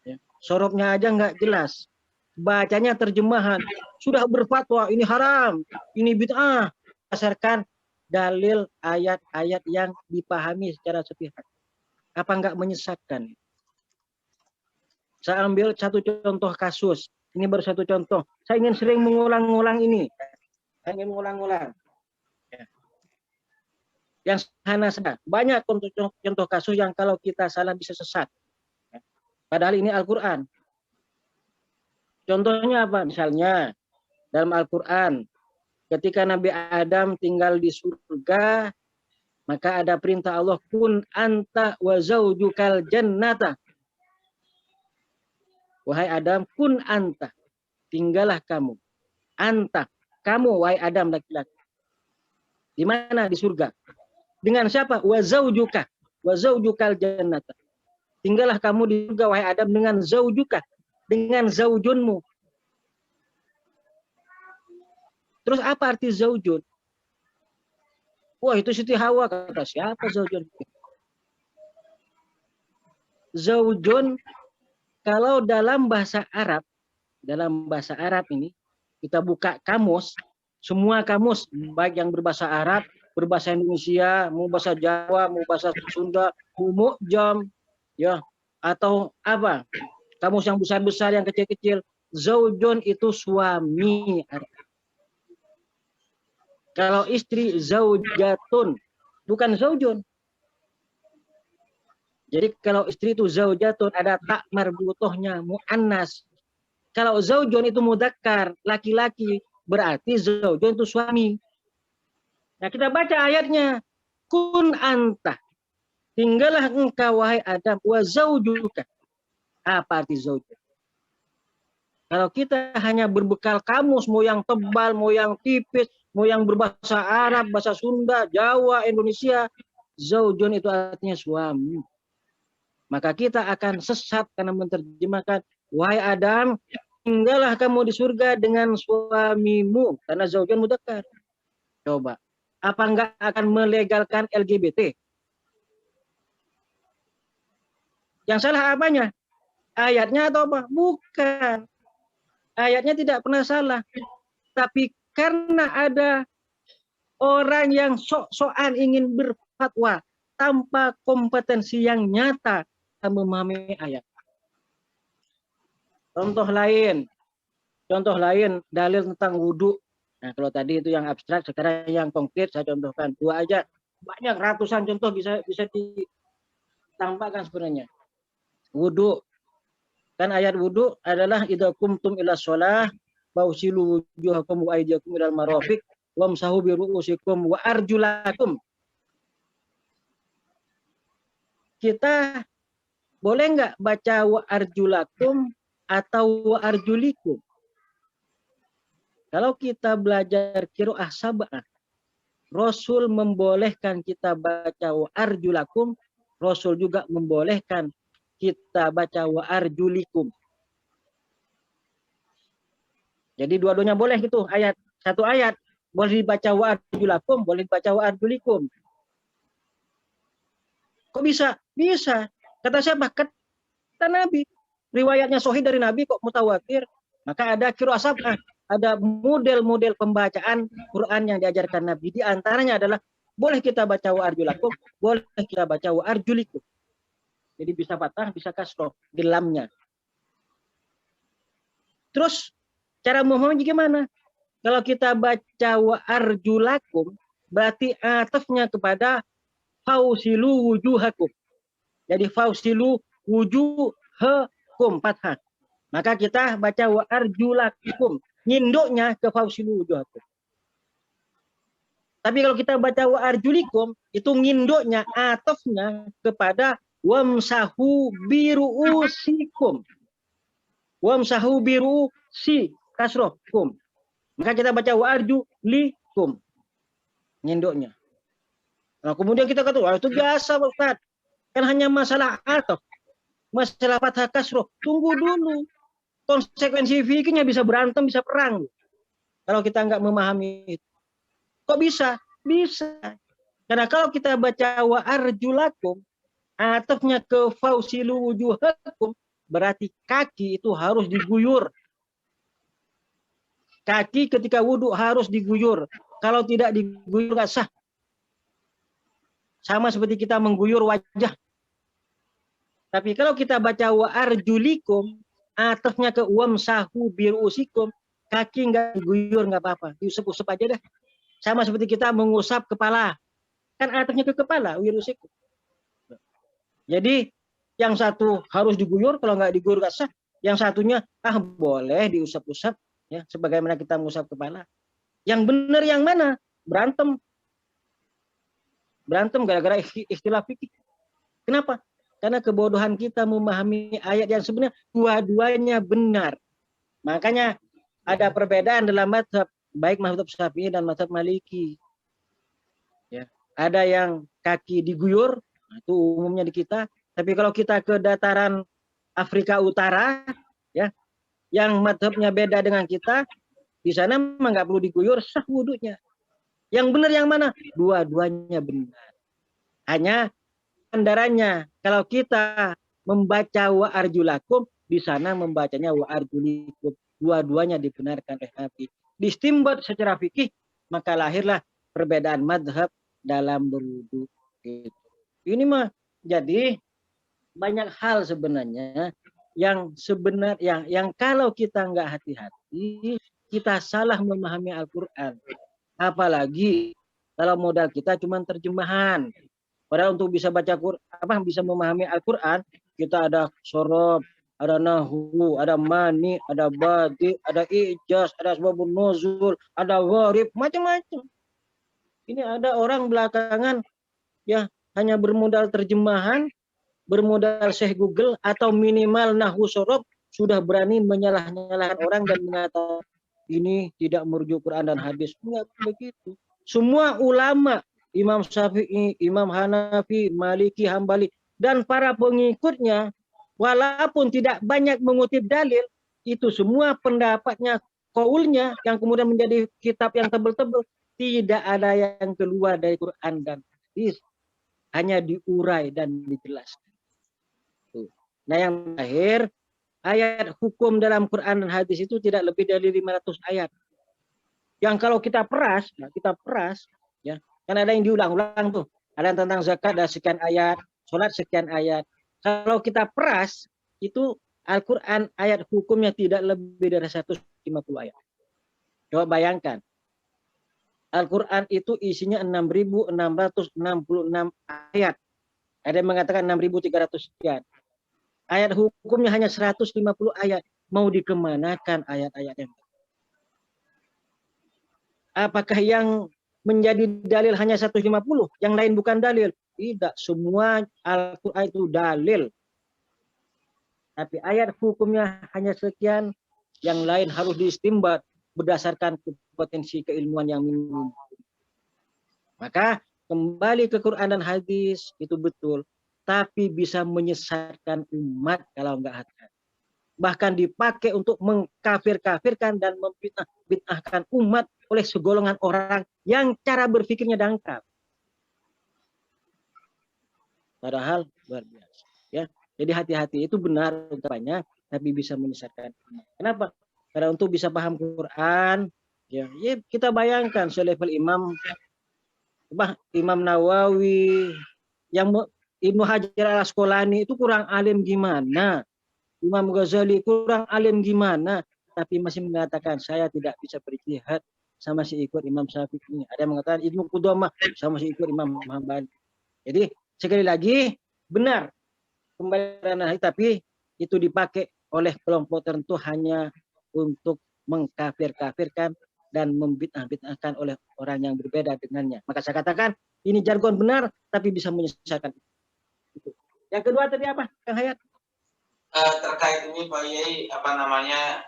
Ya. Sorobnya aja nggak jelas. Bacanya terjemahan. Sudah berfatwa, ini haram, ini bid'ah. Berdasarkan dalil ayat-ayat yang dipahami secara sepihak. Apa nggak menyesatkan? Saya ambil satu contoh kasus. Ini baru satu contoh. Saya ingin sering mengulang-ulang ini. Saya ingin mengulang-ulang. Yang sederhana saja. Banyak contoh kasus yang kalau kita salah bisa sesat. Padahal ini Al-Quran. Contohnya apa? Misalnya dalam Al-Quran, ketika Nabi Adam tinggal di surga, maka ada perintah Allah, kun anta wa zaujukal jannata. Wahai Adam, kun anta, tinggallah kamu. Anta, kamu wahai Adam laki-laki. Di mana? Di surga. Dengan siapa? Wa zaujuka, wa zaujukal jannata. Tinggallah kamu di surga wahai Adam dengan zaujuka, dengan zaujunmu. Terus apa arti zaujun? Wah, itu Siti Hawa, kata siapa zaujun? Zaujun kalau dalam bahasa Arab ini kita buka kamus, semua kamus baik yang berbahasa Arab, berbahasa Indonesia, mau bahasa Jawa, mau bahasa Sunda, mau mu'jam, ya, atau apa? Kamus yang besar-besar, yang kecil-kecil, zaujun itu suami. Kalau istri zaujatun, bukan zaujun. Jadi kalau istri itu zaujatun, ada tak marbutohnya, mu'annas. Kalau zaujun itu mudzakkar, laki-laki, berarti zaujun itu suami. Nah, kita baca ayatnya, kun anta, tinggallah engkau wahai Adam, wa zaujuka. Apa arti zaujun? Kalau kita hanya berbekal kamus, mau yang tebal, mau yang tipis, mau yang berbahasa Arab, bahasa Sunda, Jawa, Indonesia, zaujun itu artinya suami. Maka kita akan sesat karena menerjemahkan, wahai Adam, tinggallah kamu di surga dengan suamimu, karena zaujun mudzakkar. Coba, apa enggak akan melegalkan LGBT? Yang salah apanya? Ayatnya atau apa? Bukan. Ayatnya tidak pernah salah. Tapi karena ada orang yang sok-sokan ingin berfatwa tanpa kompetensi yang nyata memahami ayat. Contoh lain dalil tentang wudhu. Nah, kalau tadi itu yang abstrak, sekarang yang konkret saya contohkan dua aja. Banyak ratusan contoh bisa ditampakkan sebenarnya. Wudhu. Kan ayat wudhu adalah idza qumtum ila shalah fausilu wujuhakum wa aydiyakum ilal marafiq wamsahu bi ru'usikum wa arjulakum. Kita boleh nggak baca wa arjulakum atau wa arjulikum? Kalau kita belajar qiraah sab'ah, Rasul membolehkan kita baca wa arjulakum, Rasul juga membolehkan kita baca wa arjulikum. Jadi dua-duanya boleh gitu, ayat satu ayat boleh dibaca wa arjulakum, boleh dibaca wa arjulikum. Kok bisa? Bisa. Kata siapa? Kata Nabi. Riwayatnya sahih dari Nabi kok mutawatir. Maka ada qiraah sab'ah, ada model-model pembacaan Quran yang diajarkan Nabi. Di antaranya adalah boleh kita baca wa arjulakum, boleh kita baca wa arjulikum. Jadi bisa fathah, bisa kasroh di lamnya. Terus cara memahaminya gimana? Kalau kita baca wa arjulakum, berarti atafnya kepada fausilu wujuhakum. Jadi fausilu wujuhakum fathah. Maka kita baca wa arjulakum, nyinduknya ke fausilu wujuhakum. Tapi kalau kita baca wa arjulikum, itu nginduknya, atafnya kepada wamsahu biru'usikum. Wamsahu biru si kasroh kum. Maka kita baca wa arjulikum. Nyendoknya. Nah, kemudian kita kata, wah itu biasa Ustaz. Kan hanya masalah ataf. Masalah fathah kasroh. Tunggu dulu. Konsekuensi fikihnya bisa berantem, bisa perang. Kalau kita nggak memahami itu. Kok bisa? Bisa. Karena kalau kita baca wa arjulakum, atafnya ke fausilu wujuhakum, berarti kaki itu harus diguyur. Kaki ketika wudhu harus diguyur. Kalau tidak diguyur nggak sah. Sama seperti kita mengguyur wajah. Tapi kalau kita baca wa arjulikum, atafnya ke wamsahu birusikum, kaki nggak diguyur nggak apa-apa, diusap-usap aja dah. Sama seperti kita mengusap kepala, kan atafnya ke kepala, wirusikum. Jadi yang satu harus diguyur, kalau nggak diguyur nggak sah. Yang satunya boleh diusap-usap, ya, sebagaimana kita mengusap kepala. Yang benar yang mana? Berantem gara-gara istilah fikih. Kenapa? Karena kebodohan kita memahami ayat yang sebenarnya dua-duanya benar. Makanya ada perbedaan dalam mazhab, baik mazhab Syafi'i dan mazhab Maliki. Ya, ada yang kaki diguyur, itu umumnya di kita. Tapi kalau kita ke dataran Afrika Utara, ya, yang mazhabnya beda dengan kita, di sana memang nggak perlu diguyur, sah wudhunya. Yang benar yang mana? Dua-duanya benar. Hanya kendaranya, kalau kita membaca wa arjulakum, di sana membacanya wa arjulikum. Dua-duanya dibenarkan oleh Nabi. Distimbat secara fikih, maka lahirlah perbedaan madhab dalam berwudu. Ini mah jadi banyak hal sebenarnya yang kalau kita nggak hati-hati, kita salah memahami Al-Quran. Apalagi kalau modal kita cuma terjemahan. Padahal untuk bisa baca Quran, bisa memahami Al-Quran, kita ada sorob, ada nahu, ada mani, ada badi, ada ijaz, ada asbabun nuzul, ada gharib, macam-macam. Ini ada orang belakangan ya hanya bermodal terjemahan, bermodal Syekh Google atau minimal nahu sorob, sudah berani menyalah-nyalahkan orang dan mengatakan ini tidak merujuk Quran dan hadis. Enggak begitu. Semua ulama, Imam Syafi'i, Imam Hanafi, Maliki, Hambali, dan para pengikutnya, walaupun tidak banyak mengutip dalil, itu semua pendapatnya, kaulnya, yang kemudian menjadi kitab yang tebal-tebal, tidak ada yang keluar dari Quran dan hadis. Hanya diurai dan dijelaskan. Nah yang terakhir, ayat hukum dalam Quran dan hadis itu tidak lebih dari 500 ayat. Yang kalau kita peras, ya, kan ada yang diulang-ulang tuh. Ada yang tentang zakat ada sekian ayat, sholat sekian ayat. Kalau kita peras, itu Al-Quran ayat hukumnya tidak lebih dari 150 ayat. Coba bayangkan. Al-Quran itu isinya 6.666 ayat. Ada yang mengatakan 6.300 sekian. Ayat hukumnya hanya 150 ayat. Mau dikemanakan ayat-ayat yang? Apakah yang menjadi dalil hanya 150? Yang lain bukan dalil? Tidak. Semua Al-Quran itu dalil. Tapi ayat hukumnya hanya sekian. Yang lain harus diistimbat berdasarkan potensi keilmuan yang minimum. Maka kembali ke Quran dan hadis itu betul. Tapi bisa menyesatkan umat kalau enggak hati-hati. Bahkan dipakai untuk mengkafir-kafirkan dan membid'ahkan umat oleh segolongan orang yang cara berpikirnya dangkal. Padahal luar biasa. Ya, jadi hati-hati itu benar utamanya, tapi bisa menyesatkan umat. Kenapa? Karena untuk bisa paham Quran, ya kita bayangkan selevel Imam Nawawi, yang Ibnu Hajar al-Asqalani itu kurang alim gimana? Imam Ghazali kurang alim gimana? Tapi masih mengatakan saya tidak bisa berijtihad sama si ikut Imam Syafi'i. Ada yang mengatakan Ibnu Qudamah sama si ikut Imam Hambali. Jadi sekali lagi benar kembali, tapi itu dipakai oleh kelompok tertentu hanya untuk mengkafir-kafirkan dan membid'ah-bid'ahkan oleh orang yang berbeda dengannya. Maka saya katakan ini jargon benar tapi bisa menyesatkan. Yang kedua tadi apa, Kang Hayat? terkait ini Pak Yai, apa namanya,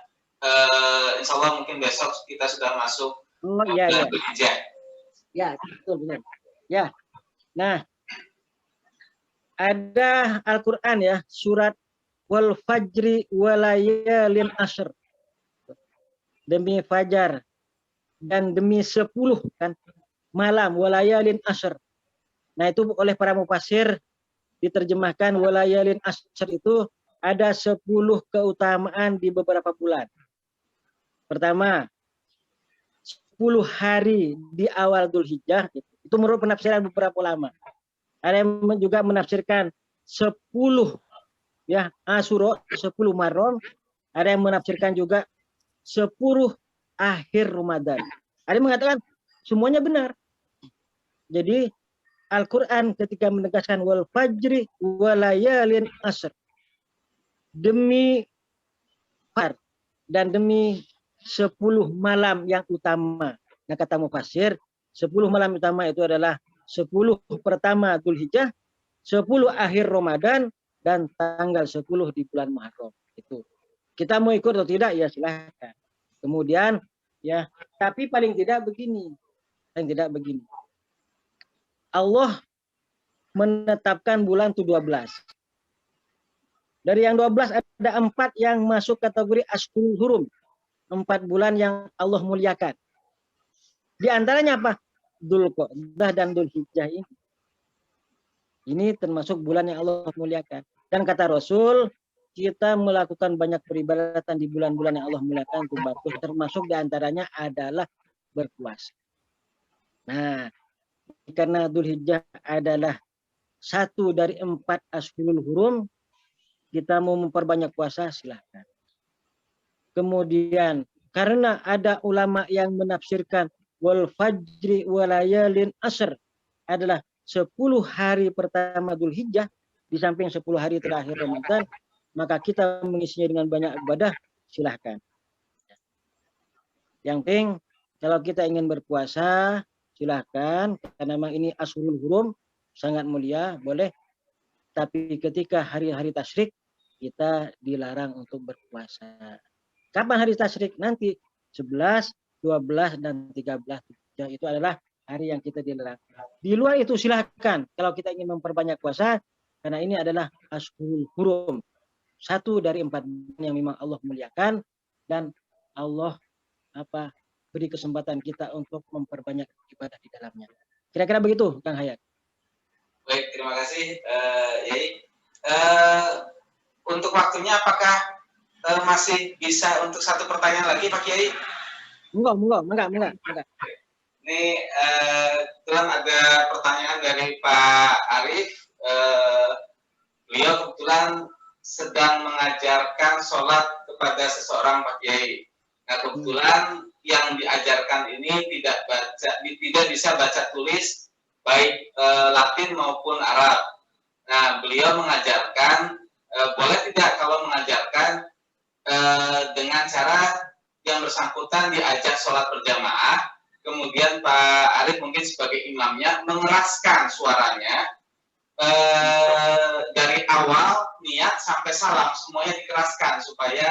insya Allah mungkin besok kita sudah masuk Oh iya ya. Dzulhijjah. Ya, betul benar. Ya. Nah, ada Al-Qur'an ya, surat wal fajri walayalin ashr. Demi fajar dan demi 10 kan malam walayalin ashr. Nah, itu oleh para mufasir diterjemahkan walayalin ashr itu ada 10 keutamaan di beberapa bulan. Pertama, 10 hari di awal Dzulhijjah, itu menurut penafsiran beberapa ulama. Ada yang juga menafsirkan 10 ya Asyura, 10 Muharram. Ada yang menafsirkan juga 10 akhir Ramadan. Ada yang mengatakan semuanya benar. Jadi Al-Quran ketika menegaskan wal fajri walayalin asr, demi far dan demi 10 malam yang utama. Nah, kata mufasir, 10 malam utama itu adalah 10 pertama Dzulhijjah, 10 akhir Ramadan, dan tanggal 10 di bulan Muharram. Itu. Kita mau ikut atau tidak ya silahkan. Kemudian ya, tapi paling tidak begini. Allah menetapkan bulan itu 12. Dari yang 12 ada 4 yang masuk kategori Ashhurul Hurum. 4 bulan yang Allah muliakan. Di antaranya apa? Dzulqa'dah dan Dzulhijjah ini. Ini termasuk bulan yang Allah muliakan. Dan kata Rasul, kita melakukan banyak peribadatan di bulan-bulan yang Allah muliakan itu bagus. Termasuk di antaranya adalah berpuasa. Nah, karena Dzulhijjah adalah 1 dari 4 Ashhurul Hurum, kita mau memperbanyak puasa silahkan. Kemudian karena ada ulama yang menafsirkan wal fajri walayalin asr adalah 10 hari pertama Dzulhijjah di samping 10 hari terakhir Ramadan, maka kita mengisinya dengan banyak ibadah silahkan. Yang penting kalau kita ingin berpuasa silahkan, karena memang ini Ashhurul Hurum sangat mulia, boleh. Tapi ketika hari-hari tasyrik kita dilarang untuk berpuasa. Kapan hari tasyrik? Nanti 11, 12, dan 13. Itu adalah hari yang kita dilarang. Di luar itu silahkan. Kalau kita ingin memperbanyak puasa, karena ini adalah Ashhurul Hurum. 1 dari 4 yang memang Allah muliakan. Dan Allah beri kesempatan kita untuk memperbanyak ibadah di dalamnya. Kira-kira begitu, Kang Hayat. Baik, terima kasih, Yai. Untuk waktunya apakah masih bisa untuk 1 pertanyaan lagi, Pak Kiai? Enggak. Ini kebetulan ada pertanyaan dari Pak Arif. Beliau kebetulan sedang mengajarkan sholat kepada seseorang Pak Kiai. Nah, kebetulan yang diajarkan ini tidak bisa baca tulis baik Latin maupun Arab. Nah, beliau mengajarkan boleh tidak kalau mengajarkan dengan cara yang bersangkutan diajak sholat berjamaah, kemudian Pak Arif mungkin sebagai imamnya mengeraskan suaranya dari awal niat sampai salam semuanya dikeraskan supaya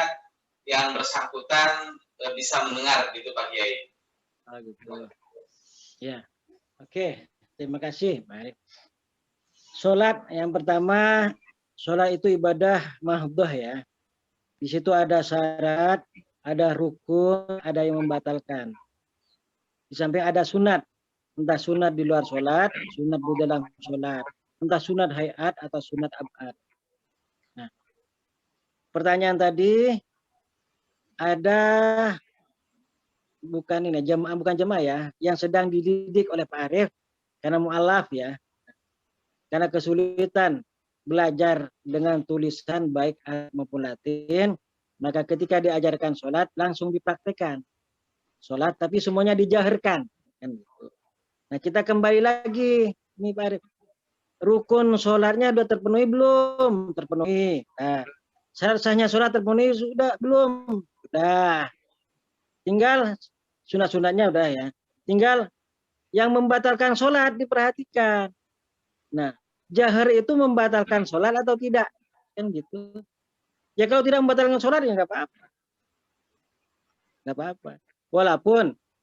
yang bersangkutan bisa mendengar gitu Pak Kiai. Gitu. Ya, oke. Terima kasih. Baik. Sholat yang pertama, sholat itu ibadah mahdhah ya. Di situ ada syarat, ada rukun, ada yang membatalkan. Di samping ada sunat, entah sunat di luar sholat, sunat di dalam sholat, entah sunat hayat atau sunat abad. Nah, pertanyaan tadi ada bukan jemaah ya, yang sedang dididik oleh Pak Arif karena mu'alaf ya, karena kesulitan belajar dengan tulisan baik Arab maupun Latin, maka ketika diajarkan sholat langsung dipraktekkan sholat, tapi semuanya dijaharkan kan gitu. Nah, kita kembali lagi nih Pak Arif, rukun sholatnya sudah terpenuhi belum? Terpenuhi. Nah, syarat sahnya sholat terpenuhi sudah belum? Sudah. Tinggal sunat-sunatnya udah ya. Tinggal yang membatalkan sholat diperhatikan. Nah, jahar itu membatalkan sholat atau tidak? Kan gitu. Ya kalau tidak membatalkan sholat ya nggak apa-apa. Nggak apa-apa.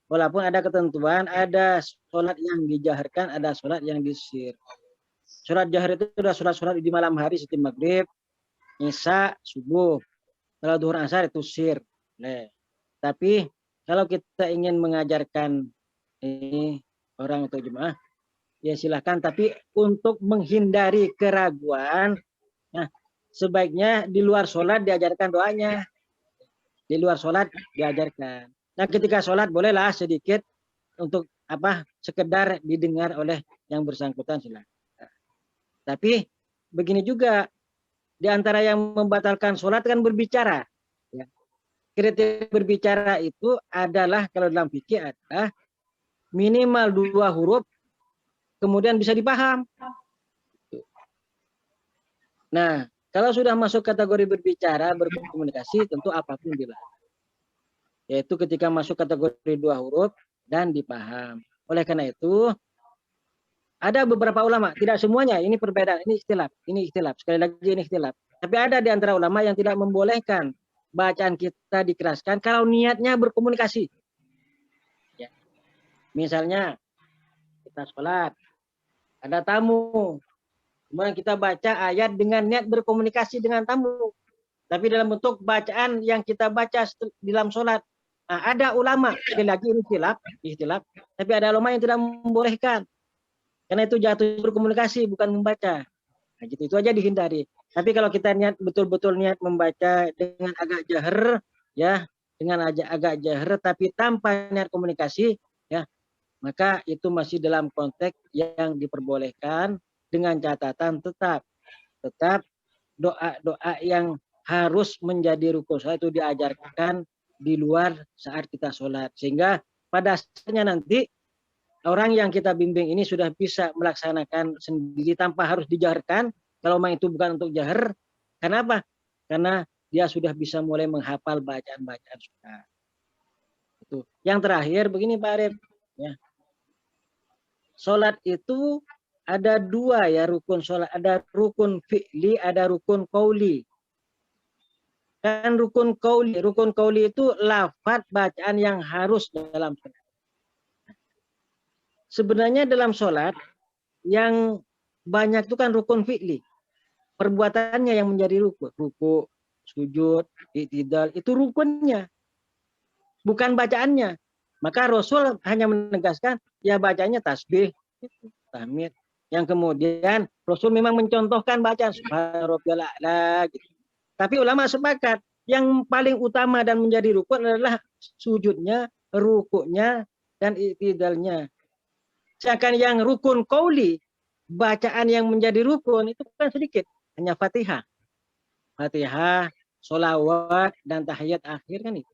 Walaupun ada ketentuan, ada sholat yang dijaharkan, ada sholat yang disir. Sholat jahar itu sudah sholat di malam hari seperti maghrib, isya, subuh. Kalau duhur asar itu sir. Tapi kalau kita ingin mengajarkan ini orang untuk jemaah, ya silahkan. Tapi untuk menghindari keraguan, nah, sebaiknya di luar sholat diajarkan doanya. Di luar sholat diajarkan. Nah ketika sholat bolehlah sedikit untuk sekedar didengar oleh yang bersangkutan silahkan. Tapi begini juga, di antara yang membatalkan sholat kan berbicara. Ya. Kriteria berbicara itu adalah kalau dalam fikih adalah minimal 2 huruf, kemudian bisa dipaham. Nah, kalau sudah masuk kategori berbicara, berkomunikasi, tentu apapun dilarang. Yaitu ketika masuk kategori 2 huruf dan dipaham. Oleh karena itu, ada beberapa ulama, tidak semuanya, ini perbedaan, ini ikhtilaf. Sekali lagi ini ikhtilaf. Tapi ada di antara ulama yang tidak membolehkan bacaan kita dikeraskan kalau niatnya berkomunikasi. Ya. Misalnya, kita sholat, ada tamu, kemudian kita baca ayat dengan niat berkomunikasi dengan tamu. Tapi dalam bentuk bacaan yang kita baca di dalam sholat. Nah, ada ulama, sekali lagi ini ikhtilaf, tapi ada ulama yang tidak membolehkan. Karena itu jatuh berkomunikasi, bukan membaca. Nah, gitu, itu aja dihindari. Tapi kalau kita niat betul-betul niat membaca dengan agak jahar, ya, dengan agak jahar, tapi tanpa niat komunikasi, ya, maka itu masih dalam konteks yang diperbolehkan dengan catatan tetap doa-doa yang harus menjadi rukun sholat itu diajarkan di luar saat kita sholat. Sehingga pada akhirnya nanti orang yang kita bimbing ini sudah bisa melaksanakan sendiri tanpa harus dijaharkan. Kalau memang itu bukan untuk jahar, kenapa? Karena dia sudah bisa mulai menghafal bacaan-bacaan sunnah. Itu. Yang terakhir begini Pak Arif, ya. Sholat itu ada 2 ya rukun sholat, ada rukun fi'li, ada rukun qauli. Kan rukun qauli itu lafaz bacaan yang harus dalam sholat. Sebenarnya dalam sholat yang banyak itu kan rukun fi'li. Perbuatannya yang menjadi rukun. Ruku, sujud, i'tidal, itu rukunnya. Bukan bacaannya. Maka Rasul hanya menegaskan, ya bacanya tasbih, tahmid. Yang kemudian Rasul memang mencontohkan bacaan subhana rabbiyal a'la gitu. Tapi ulama sepakat, yang paling utama dan menjadi rukun adalah sujudnya, rukuknya, dan i'tidalnya. Sedangkan yang rukun qauli, bacaan yang menjadi rukun itu kan sedikit, hanya Fatihah. Fatihah, sholawat, dan tahiyat akhir kan itu.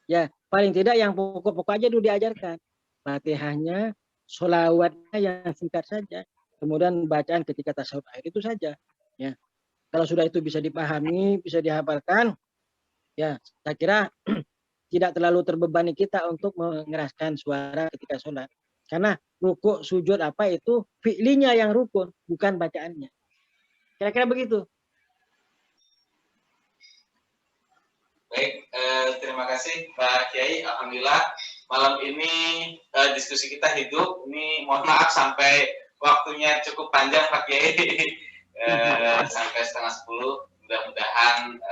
Ya, paling tidak yang pokok-pokok aja dulu diajarkan. Fatihahnya, sholawatnya yang singkat saja. Kemudian bacaan ketika tasyahud akhir itu saja. Ya. Kalau sudah itu bisa dipahami, bisa dihafalkan, ya saya kira tidak terlalu terbebani kita untuk mengeraskan suara ketika sholat. Karena rukuk, sujud apa itu fi'linya yang rukun, bukan bacaannya. Kira-kira begitu. Baik, terima kasih Pak Kiai. Alhamdulillah malam ini diskusi kita hidup. Ini mohon maaf sampai waktunya cukup panjang Pak Kiai, sampai 9:30. Mudah-mudahan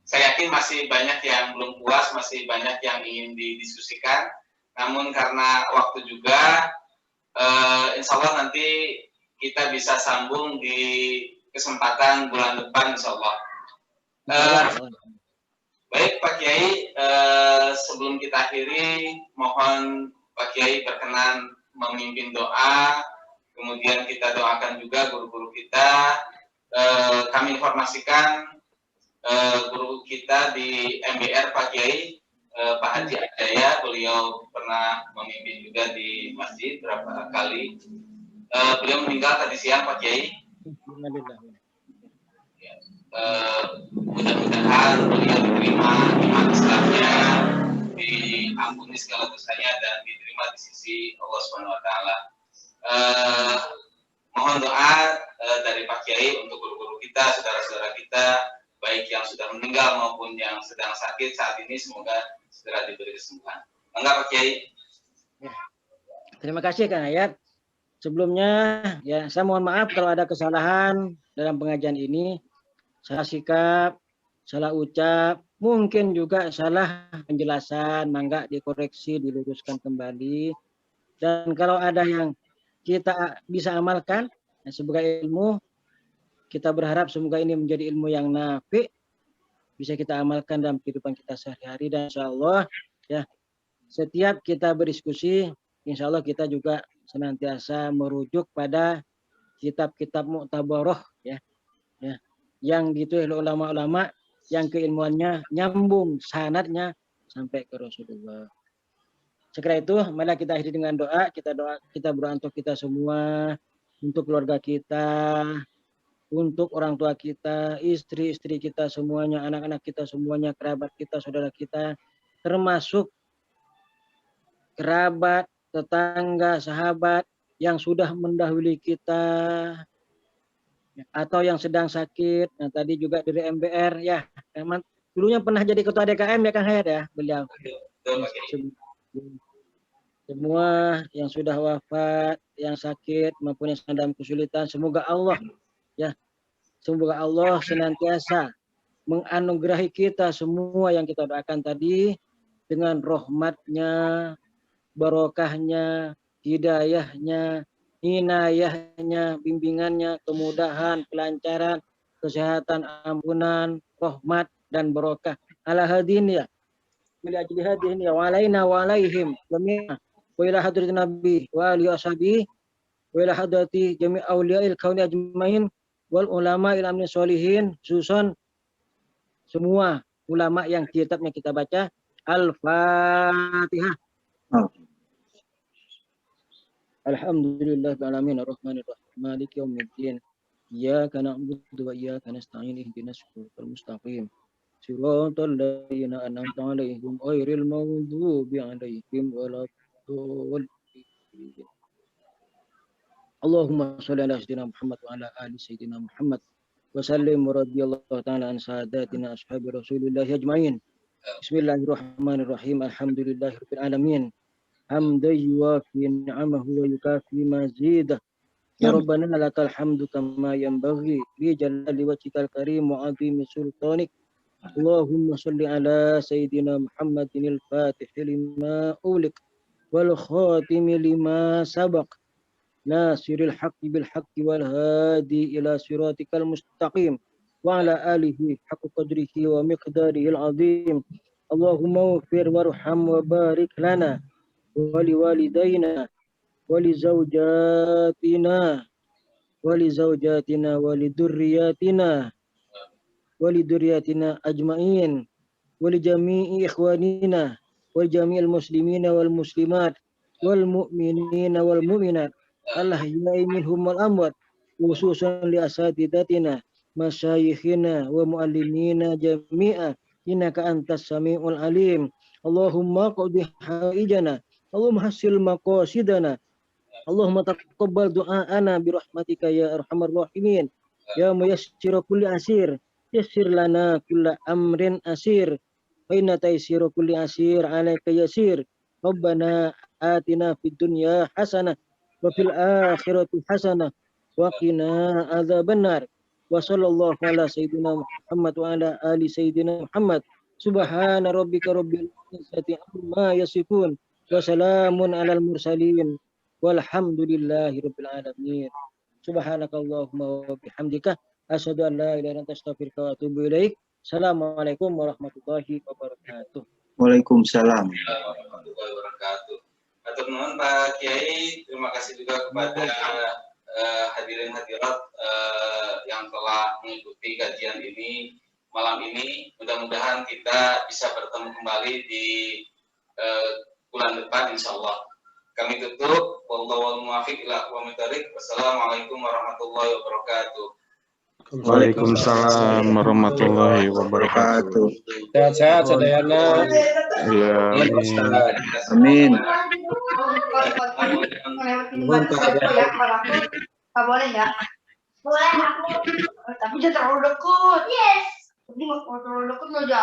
saya yakin masih banyak yang belum puas, masih banyak yang ingin didiskusikan. Namun karena waktu juga, insya Allah nanti kita bisa sambung di kesempatan bulan depan, insya Allah. Baik Pak Kiai, sebelum kita akhiri, mohon Pak Kiai berkenan memimpin doa, kemudian kita doakan juga guru-guru kita. Kami informasikan guru kita di MBR Pak Kiai, Pak Haji Adaya, beliau pernah memimpin juga di masjid berapa kali. Beliau meninggal tadi siang Pak Kiai. Mudah-mudahan beliau diterima iman Islamnya, diampuni segala dosanya dan diterima di sisi Allah Subhanahu wa taala. mohon doa dari Pak Kiai untuk guru-guru kita, saudara-saudara kita, baik yang sudah meninggal maupun yang sedang sakit saat ini, semoga segera diberi kesembuhan. Mangga Pak Kiai. Terima kasih Kang Hayat. Sebelumnya ya saya mohon maaf kalau ada kesalahan dalam pengajian ini. Salah sikap, salah ucap, mungkin juga salah penjelasan, mangga dikoreksi, diluruskan kembali. Dan kalau ada yang kita bisa amalkan ya, sebagai ilmu, kita berharap semoga ini menjadi ilmu yang nafi, bisa kita amalkan dalam kehidupan kita sehari-hari, dan insya Allah ya setiap kita berdiskusi, insya Allah kita juga senantiasa merujuk pada kitab-kitab mu'tabaroh ya, yang ditulis oleh ulama-ulama yang keilmuannya nyambung sanadnya sampai ke Rasulullah. Sekira itu, mari kita akhiri dengan doa. Kita berdoa untuk kita semua, untuk keluarga kita, untuk orang tua kita, istri-istri kita semuanya, anak-anak kita semuanya, kerabat kita, saudara kita, termasuk kerabat, tetangga, sahabat yang sudah mendahului kita atau yang sedang sakit. Nah, tadi juga dari MBR ya, memang dulunya pernah jadi ketua DKM ya Kang Hayat ya beliau. Semua yang sudah wafat, yang sakit maupun yang sedang dalam kesulitan, semoga Allah senantiasa menganugerahi kita semua yang kita doakan tadi dengan rahmatnya, barokahnya, hidayahnya, inayahnya, bimbingannya, kemudahan, kelancaran, kesehatan, ampunan, rahmat, dan barokah. Ala hadin ya, bila ajli hadin ya, walaina walaihim, jami'ah, wa ila hadratin nabi, wa alihi ashabihi, wa ila hadrati jami' awliya'il kauni ajmain, wal ulama il amni sholihin, susun semua ulama yang kitabnya kita baca. Al-Fatihah. Alhamdulillah alamin arrahmanir rahim maliki yaumiddin iyyaka na'budu wa iyyaka nasta'in ihdinas siratal mustaqim siratal ladzina an'amta 'alaihim ghairil maghdubi 'alaihim waladdallin. Allahumma shalli ala sayyidina Muhammad wa ala ali sayyidina Muhammad wa sallim radhiyallahu ta'ala an sadatina ashabi Rasulillah ajmain. Bismillahirrahmanirrahim. Alhamdulillahirabbil alamin. Hamdan yuwafi ni'amahu wa yukafi mazidah. Ya Rabbana lakal hamdu kama yanbaghi li jalali wajhikal karim wa 'azimi sultanik. Allahumma shalli ala sayyidina Muhammadin al-Fatih lima ulik wal khatimi lima sabaq. Nasiril haqqi bil haqqi wal hadi ila siratikal mustaqim. Wa ala alihi haqqa qadrihi wa miqdarihil azim. Allahumma wafir warham wa barik lana wa liwalidayna wa lizawjatina wa lidurriyatina ajma'in wa li jami'i ikhwanina wa jami'il muslimina wal muslimat wal mu'minina wal mu'minat al-ahya'i minhum wal amwat, khususan li asatidatina masyayikhina wa muallimina jami'a, innaka antas sami'ul alim. Allahumma qadi haijana, Allahumma hasil maqasidana, Allahumma taqabbal du'aana birahmatika ya arhamar rahimin. Ya muyassir kulli asir, yassir lana kulla amrin asir, wa inna taysir kulli asir alayka yasir. Rabbana atina fid dunya hasanah wa fil akhirati hasanah wa qina adzabannar. Wa sallallahu ala sayyidina Muhammad wa ala ali sayyidina Muhammad. Subhana rabbika rabbil izzati amma yasifun wa salamun alal mursalin walhamdulillahi rabbil alamin. Subhanakallahumma wa bihamdika asyhadu an la ilaha illa anta astaghfiruka wa atubu ilaik. Assalamualaikum warahmatullahi wabarakatuh. Waalaikumsalam warahmatullahi wabarakatuh. Atur nuhun Pak Kiai, terima kasih juga kepada hadirin hadirat yang telah mengikuti kajian ini malam ini. Mudah-mudahan kita bisa bertemu kembali di bulan depan insyaallah. Kami tutup. Wallahu muwaffiq ila aqwamit thoriq. Wassalamualaikum warahmatullahi wabarakatuh. Waalaikumsalam warahmatullahi wabarakatuh. Sehat-sehat sadayana. Ya, Amin. Mohon Nggak boleh ya? Boleh aku. Tapi jangan terlalu dekat. Yes. Tapi nggak terlalu dekat loh, Ja.